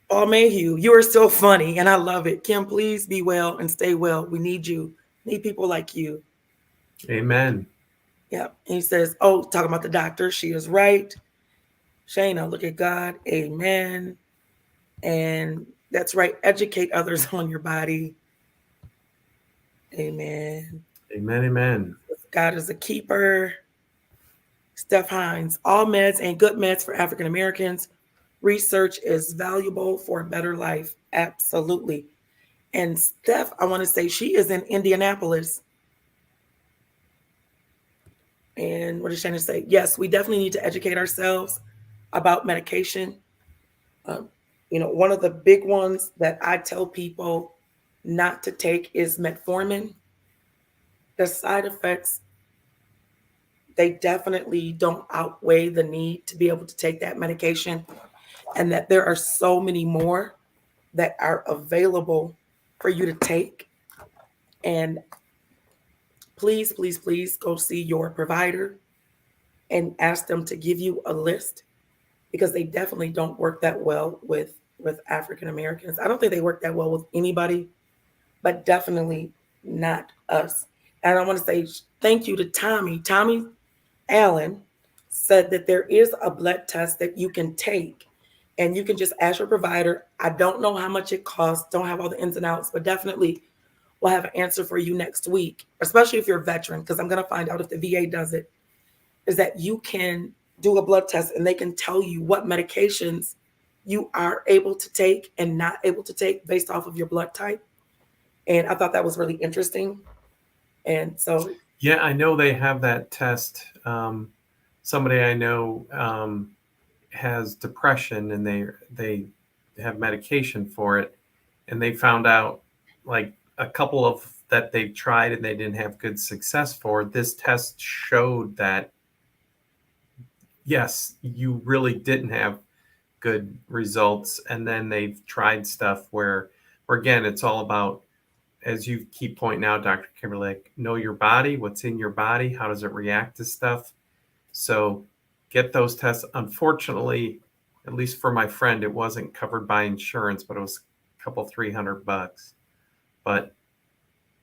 Oh, Mayhew, you are so funny and I love it. Kim, please be well and stay well. We need you. Need people like you. Amen. Yeah. And he says, oh, talking about the doctor. She is right. Shayna, look at God. Amen. And that's right. Educate others on your body. Amen. Amen. Amen. God is a keeper. Steph Hines, all meds ain't good meds for African Americans. Research is valuable for a better life. Absolutely. And Steph, I want to say she is in Indianapolis. And what does Shannon say? Yes, we definitely need to educate ourselves about medication. Um, one of the big ones that I tell people not to take is metformin. The side effects, they definitely don't outweigh the need to be able to take that medication, and that there are so many more that are available for you to take. And please, please, please go see your provider and ask them to give you a list because they definitely don't work that well with African Americans. I don't think they work that well with anybody, but definitely not us. And I want to say thank you to Tommy. Tommy Allen said that there is a blood test that you can take and you can just ask your provider. I don't know how much it costs, don't have all the ins and outs, but definitely we'll have an answer for you next week, especially if you're a veteran, because I'm going to find out if the VA does it, is that you can do a blood test and they can tell you what medications you are able to take and not able to take based off of your blood type. And I thought that was really interesting. And so, Yeah, I know they have that test. Somebody I know has depression, and they have medication for it, and they found out like a couple of that they've tried and they didn't have good success for. This test showed that yes, you really didn't have good results, and then they've tried stuff where again it's all about, as you keep pointing out, Dr. Kimberly, like, know your body, what's in your body, how does it react to stuff. So get those tests. Unfortunately, at least for my friend, it wasn't covered by insurance, but it was a couple $300. But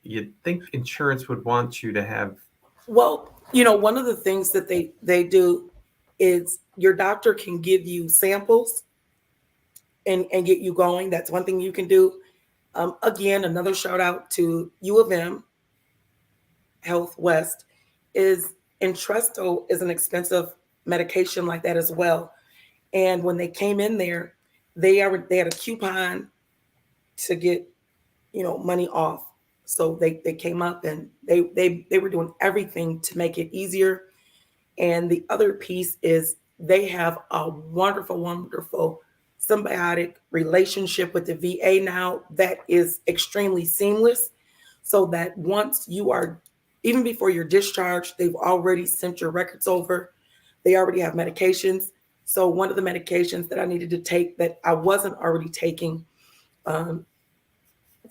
you'd think insurance would want you to have Well, one of the things that they do is your doctor can give you samples and get you going. That's one thing you can do. Again, another shout out to U of M Health West is Entresto is an expensive medication like that as well. And when they came in there, they had a coupon to get money off. So they came up and they were doing everything to make it easier. And the other piece is they have a wonderful, wonderful symbiotic relationship with the VA now that is extremely seamless. So that once you are, even before you're discharged, they've already sent your records over. They already have medications. So one of the medications that I needed to take that I wasn't already taking um,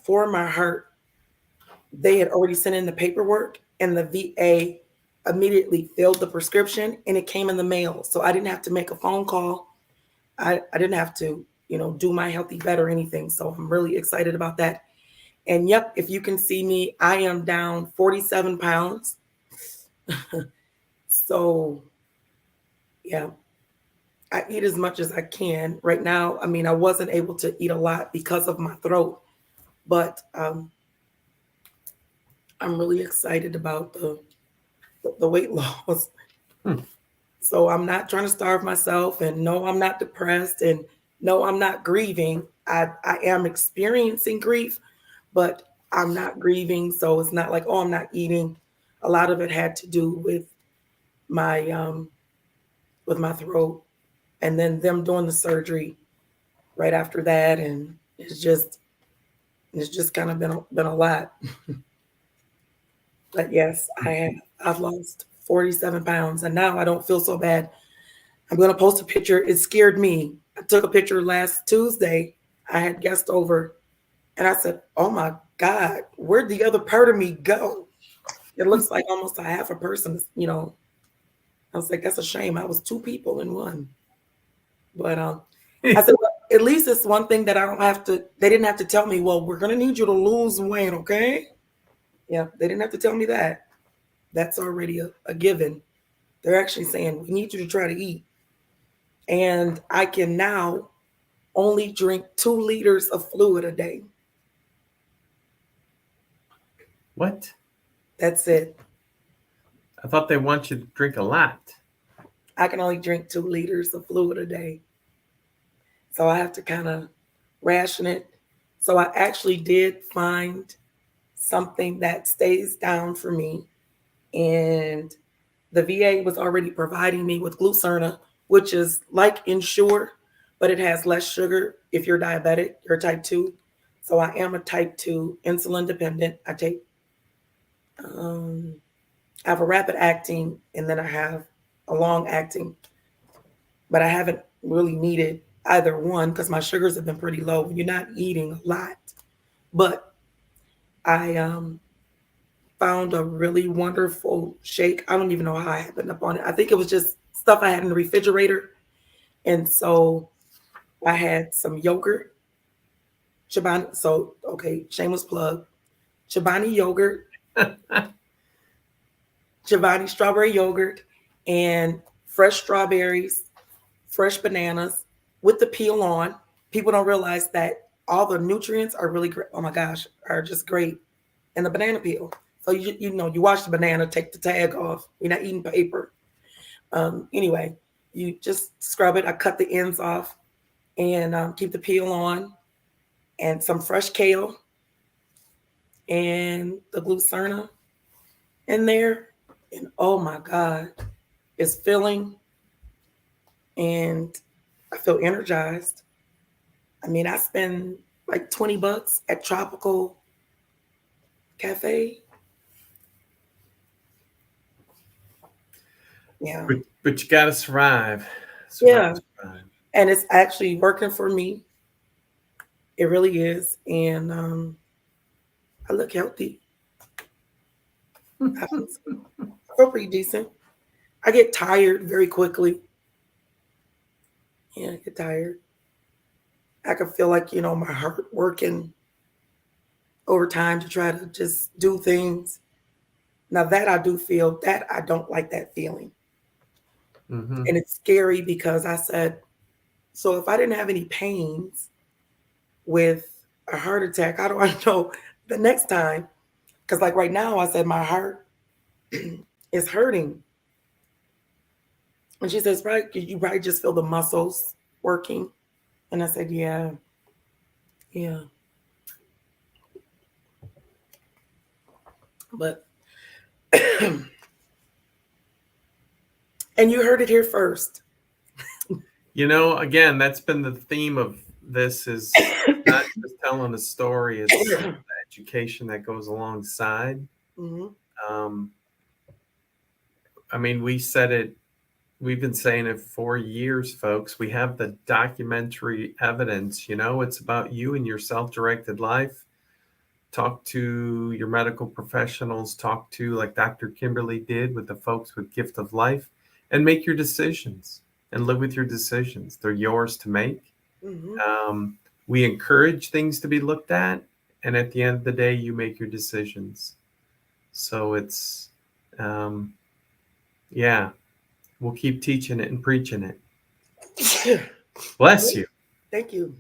for my heart, they had already sent in the paperwork, and the VA immediately filled the prescription and it came in the mail. So I didn't have to make a phone call. I didn't have to, do my healthy vet or anything. So I'm really excited about that. And yep, if you can see me, I am down 47 pounds. So yeah, I eat as much as I can right now. I mean, I wasn't able to eat a lot because of my throat, but I'm really excited about the weight loss. Hmm. So I'm not trying to starve myself, and no, I'm not depressed, and no, I'm not grieving. I am experiencing grief, but I'm not grieving. So it's not like, oh, I'm not eating. A lot of it had to do my with my throat, and then them doing the surgery right after that, and it's just kind of been a lot. But yes, I've lost 47 pounds, and now I don't feel so bad. I'm going to post a picture. It scared me. I took a picture last Tuesday. I had guests over, and I said, "Oh my God, where'd the other part of me go?" It looks like almost a half a person. I was like, "That's a shame. I was two people in one." But I said, well, at least it's one thing that I don't have to. They didn't have to tell me. Well, we're going to need you to lose weight, okay? Yeah, they didn't have to tell me that. That's already a given. They're actually saying we need you to try to eat, and I can now only drink 2 liters of fluid a day. What? That's it. I thought they want you to drink a lot. I can only drink 2 liters of fluid a day. So I have to kind of ration it. So I actually did find something that stays down for me. And the VA was already providing me with Glucerna, which is like Ensure, but it has less sugar if you're diabetic, you're type 2. So I am a type 2 insulin dependent. Um, I have a rapid acting and then I have a long acting, but I haven't really needed either one because my sugars have been pretty low when you're not eating a lot. But I found a really wonderful shake. I don't even know how I happened up on it. I think it was just stuff I had in the refrigerator. And so I had some yogurt, Chobani. So, okay, shameless plug. Chobani yogurt, Chobani strawberry yogurt, and fresh strawberries, fresh bananas with the peel on. People don't realize that all the nutrients are really great. Oh my gosh, are just great in the banana peel. So you wash the banana, take the tag off. You're not eating paper. Anyway, you just scrub it. I cut the ends off and keep the peel on, and some fresh kale and the glucerna in there. And oh my God, it's filling and I feel energized. I mean, I spend like $20 at Tropical Cafe. Yeah. But you gotta survive. Survive, Yeah. survive. And it's actually working for me. It really is. And I look healthy. I feel pretty decent. I get tired very quickly. Yeah, I get tired. I can feel like, my heart working overtime to try to just do things. Now that I do feel that I don't like that feeling. Mm-hmm. And it's scary because I said, so if I didn't have any pains with a heart attack, how do I know the next time? Because like right now, I said my heart is hurting. And she says, right, you probably just feel the muscles working. And I said, yeah, yeah. But, and you heard it here first. Again, that's been the theme of this is not just telling a story, it's the education that goes alongside. Hmm. Um, I mean, we've been saying it for years, folks. We have the documentary evidence, it's about you and your self-directed life. Talk to your medical professionals, talk to like Dr. Kimberly did with the folks with gift of life, and make your decisions and live with your decisions. They're yours to make. Hmm. Um, we encourage things to be looked at, and at the end of the day, you make your decisions. So um, yeah, we'll keep teaching it and preaching it. Bless you. Thank you.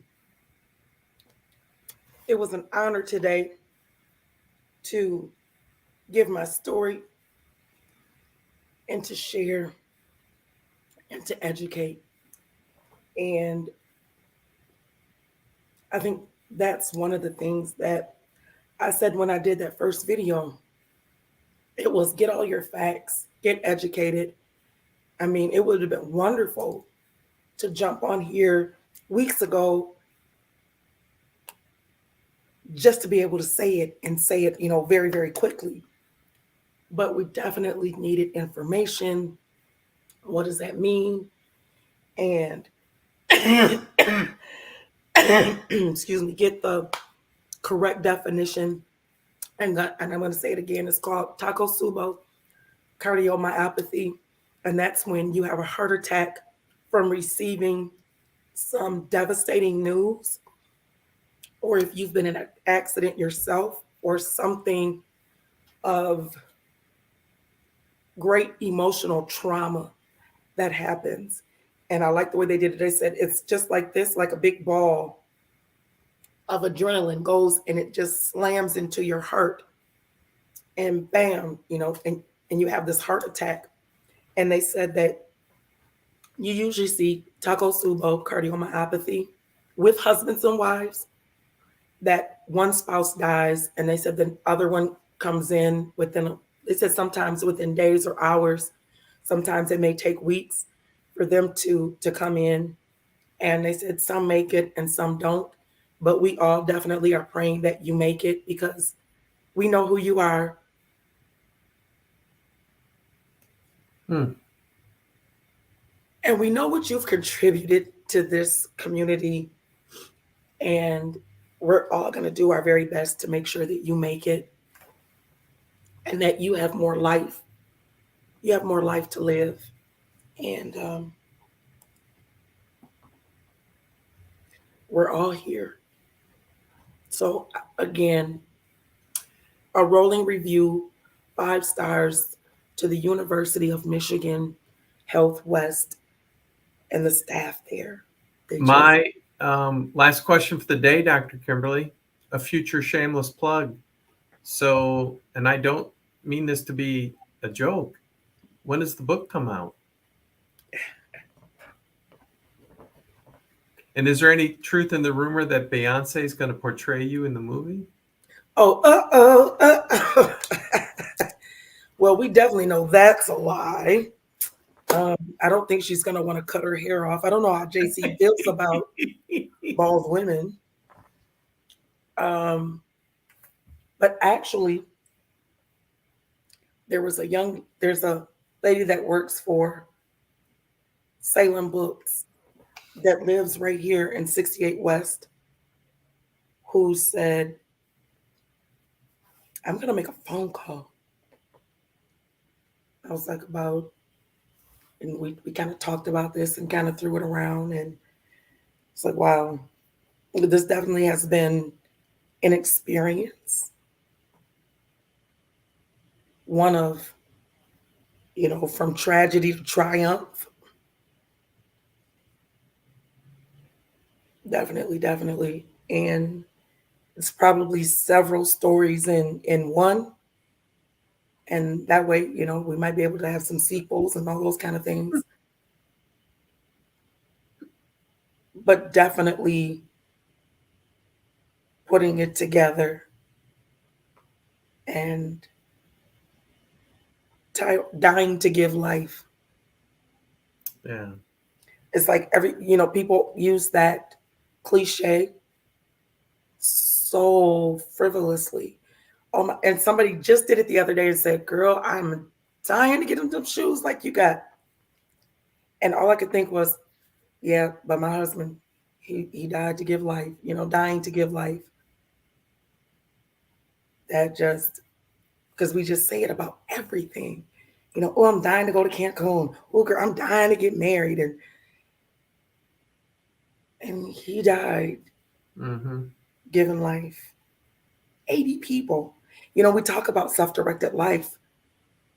It was an honor today to give my story and to share and to educate. And I think that's one of the things that I said when I did that first video. It was get all your facts, get educated. I mean, it would have been wonderful to jump on here weeks ago just to be able to say it, very, very quickly. But we definitely needed information. What does that mean? And excuse me, get the correct definition. And I'm going to say it again. It's called Takotsubo cardiomyopathy. And that's when you have a heart attack from receiving some devastating news, or if you've been in an accident yourself, or something of great emotional trauma that happens. And I like the way they did it. They said it's just like this, like a big ball of adrenaline goes and it just slams into your heart, and bam, and you have this heart attack. And they said that you usually see Takotsubo cardiomyopathy with husbands and wives, that one spouse dies and they said the other one comes in within, they said sometimes within days or hours, sometimes it may take weeks for them to come in. And they said some make it and some don't, but we all definitely are praying that you make it, because we know who you are. Hmm. And we know what you've contributed to this community, and we're all going to do our very best to make sure that you make it and that you have more life. You have more life to live. And we're all here. So, again, a rolling review, 5 stars to the University of Michigan Health West and the staff there. They just, My last question for the day, Dr. Kimberly, a future shameless plug. So, and I don't mean this to be a joke. When does the book come out? And is there any truth in the rumor that Beyonce is going to portray you in the movie? oh, well, we definitely know that's a lie. I don't think she's going to want to cut her hair off. I don't know how JC feels about bald women. Um, but actually, there's a lady that works for Salem Books that lives right here in 68 West, who said, I'm going to make a phone call. I was like, about, and we kind of talked about this and kind of threw it around. And it's like, wow, this definitely has been an experience. one of, from tragedy to triumph. Definitely, definitely. And it's probably several stories in one. And that way, we might be able to have some sequels and all those kind of things. But definitely putting it together and dying to give life. Yeah. It's like people use that cliche so frivolously. Oh my, and somebody just did it the other day and said, "Girl, I'm dying to get them shoes like you got." And all I could think was, "Yeah, but my husband, he died to give life. Dying to give life." That just because we just say it about everything. Oh, I'm dying to go to Cancun. Oh, girl, I'm dying to get married, and he died Mm-hmm. giving life. 80 people. We talk about self-directed life,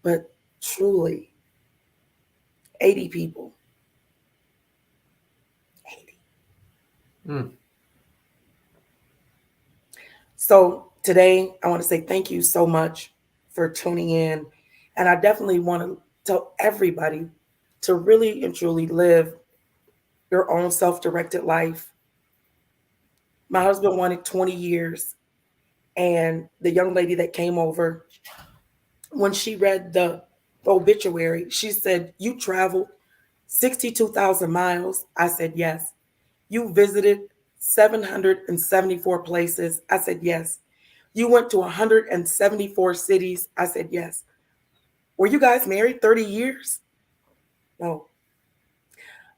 but truly, 80 people. 80. Mm. So today, I want to say thank you so much for tuning in. And I definitely want to tell everybody to really and truly live your own self directed life. My husband wanted 20 years. And the young lady that came over, when she read the obituary, she said, "You traveled 62,000 miles." I said, "Yes." "You visited 774 places." I said, "Yes." "You went to 174 cities." I said, "Yes." "Were you guys married 30 years?" No.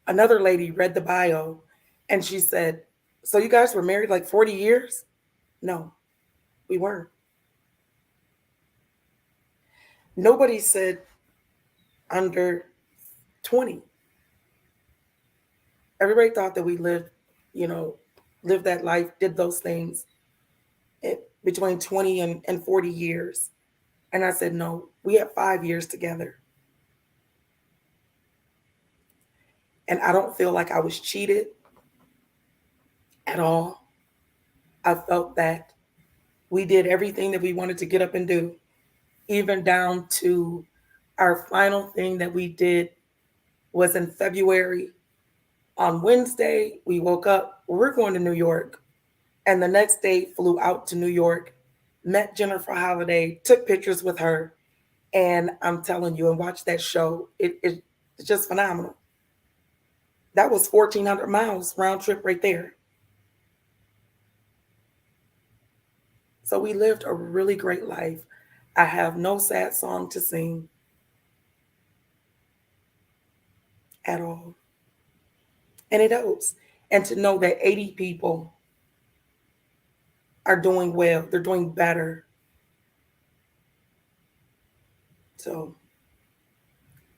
Another lady read the bio and she said, "So you guys were married like 40 years?" No, we weren't. Nobody said under 20. Everybody thought that we you know, lived that life, did those things between 20 and 40 years. And I said, "No, we had 5 years together." And I don't feel like I was cheated at all. I felt that we did everything that we wanted to get up and do, even down to our final thing that we did was in February. On Wednesday, we woke up, we're going to New York. And the next day, flew out to New York, met Jennifer Holliday, took pictures with her. And I'm telling you, and watch that show. It's just phenomenal. That was 1,400 miles round trip right there. So we lived a really great life. I have no sad song to sing at all. And it helps. And to know that 80 people are doing well, they're doing better. So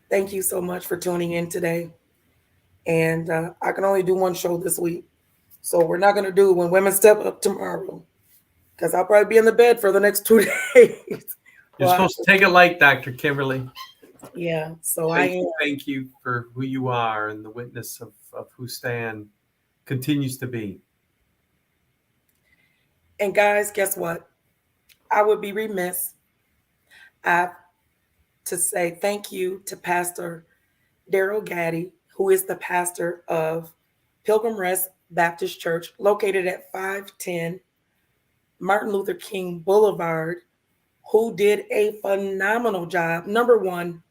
thank you so much for tuning in today. And I can only do one show this week. So we're not going to do When Women Step Up tomorrow because I'll probably be in the bed for the next 2 days. You're Well, supposed to take it light, Dr. Kimberly. yeah, so I am. Thank you for who you are and the witness of who Stan continues to be. And guys, guess what? I would be remiss I, to say thank you to Pastor Daryl Gaddy, who is the pastor of Pilgrim Rest Baptist Church, located at 510 Martin Luther King Boulevard, who did a phenomenal job. Number one,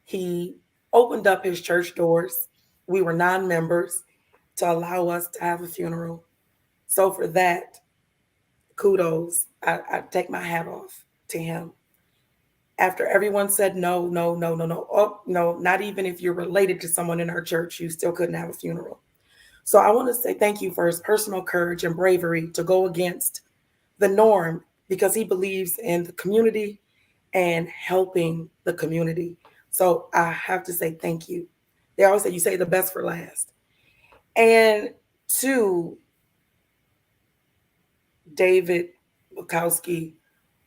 he opened up his church doors. We were non members to allow us to have a funeral. So, for that, kudos. I take my hat off to him. After everyone said no, no, no, no, no, oh, no, not even if you're related to someone in our church, you still couldn't have a funeral. So I want to say thank you for his personal courage and bravery to go against the norm because he believes in the community and helping the community. So I have to say thank you. They always say you say the best for last. And to David Bukowski,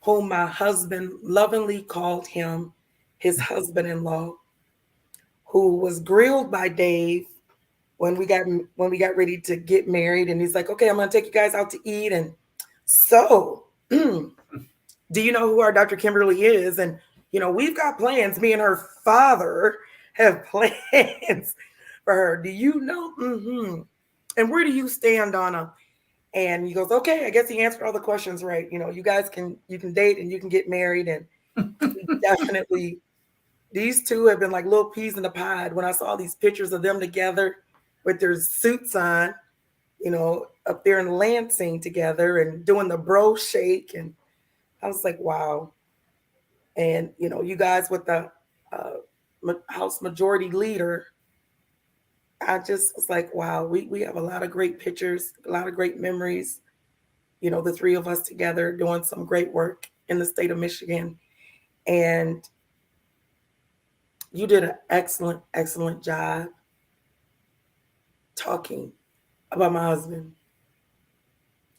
whom my husband lovingly called him his husband in law, who was grilled by Dave when we got ready to get married, and he's like, "Okay, I'm gonna take you guys out to eat." And so, do you know who our Dr. Kimberly is? And we've got plans. Me and her father have plans for her. Do you know? And where do you stand on a? And he goes, "Okay, I guess he answered all the questions right. You can date and you can get married." And we definitely, these two have been like little peas in the pod. When I saw these pictures of them together with their suits on, up there in Lansing together and doing the bro shake. And I was like, wow. And, you guys with the House Majority Leader, I just was like, wow, we have a lot of great pictures, a lot of great memories, the three of us together doing some great work in the state of Michigan. And you did an excellent, excellent job talking about my husband.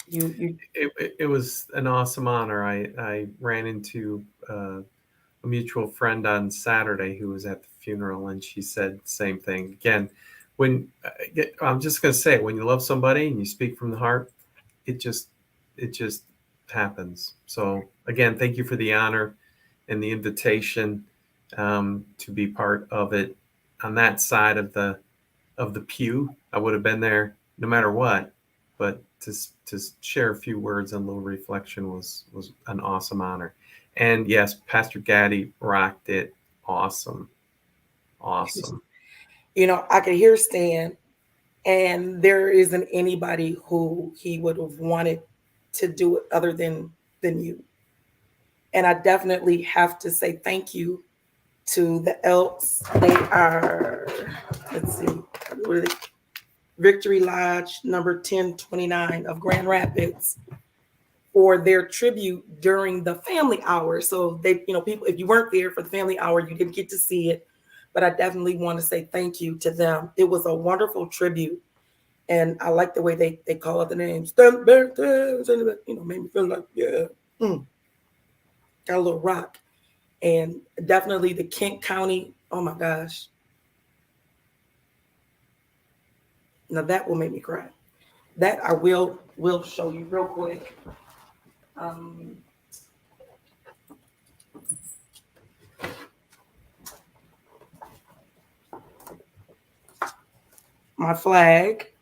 You It was an awesome honor. I ran into a mutual friend on Saturday who was at the funeral, and she said the same thing. Again, when I'm just going to say it, when you love somebody and you speak from the heart, it just it just happens. So again, thank you for the honor and the invitation to be part of it on that side of the pew. I would have been there no matter what, but to share a few words and a little reflection was an awesome honor. And yes, Pastor Gaddy rocked it. Awesome, awesome. I could hear Stan, and there isn't anybody who he would have wanted to do it other than you. And I definitely have to say thank you to the Elks. They are, let's see, what are they? Victory Lodge number 1029 of Grand Rapids for their tribute during the family hour. So they, people, if you weren't there for the family hour, you didn't get to see it. But I definitely want to say thank you to them. It was a wonderful tribute. And I like the way they call it the name. Made me feel like, yeah, got a little rock. And definitely the Kent County, oh my gosh. Now that will make me cry. That I will show you real quick. Um, my flag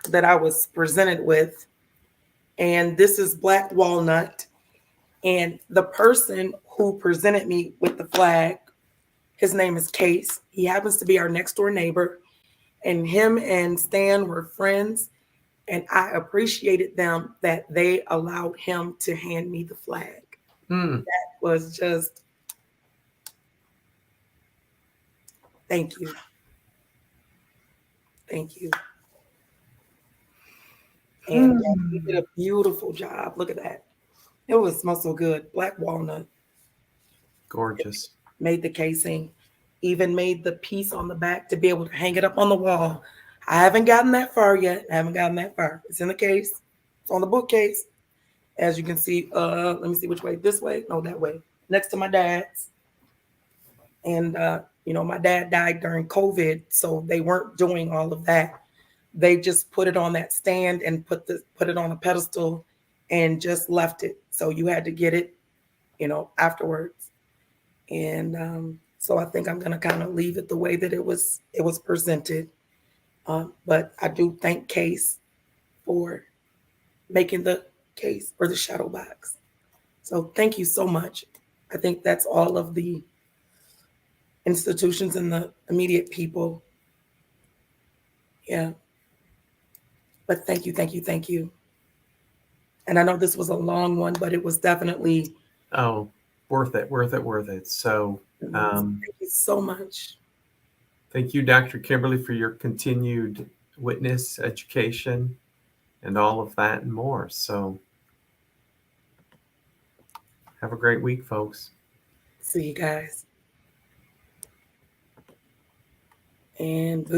that I was presented with, and this is black walnut. And the person who presented me with the flag, his name is Case. He happens to be our next door neighbor, and him and Stan were friends. And I appreciated them that they allowed him to hand me the flag. Hmm. Was just thank you, thank you. And he did a beautiful job. Look at that. It was smells so good. Black walnut Gorgeous. made the casing, even made the piece on the back to be able to hang it up on the wall. I haven't gotten that far yet. I haven't gotten that far. It's in the case. It's on the bookcase. As you can see, let me see which way. This way? No, that way. Next to my dad's. And my dad died during COVID, so they weren't doing all of that. They just put it on that stand and put it on a pedestal and just left it. So you had to get it, afterwards. And so I think I'm gonna kind of leave it the way that it was presented. But I do thank Case for making the case or the shadow box. So thank you so much. I think that's all of the institutions and the immediate people. Yeah. But thank you, thank you, thank you. And I know this was a long one, but it was definitely Oh, worth it, worth it, worth it. So, thank you so much. thank you, Dr. Kimberly, for your continued witness, education, and all of that and more. So, have a great week, folks. See you guys. And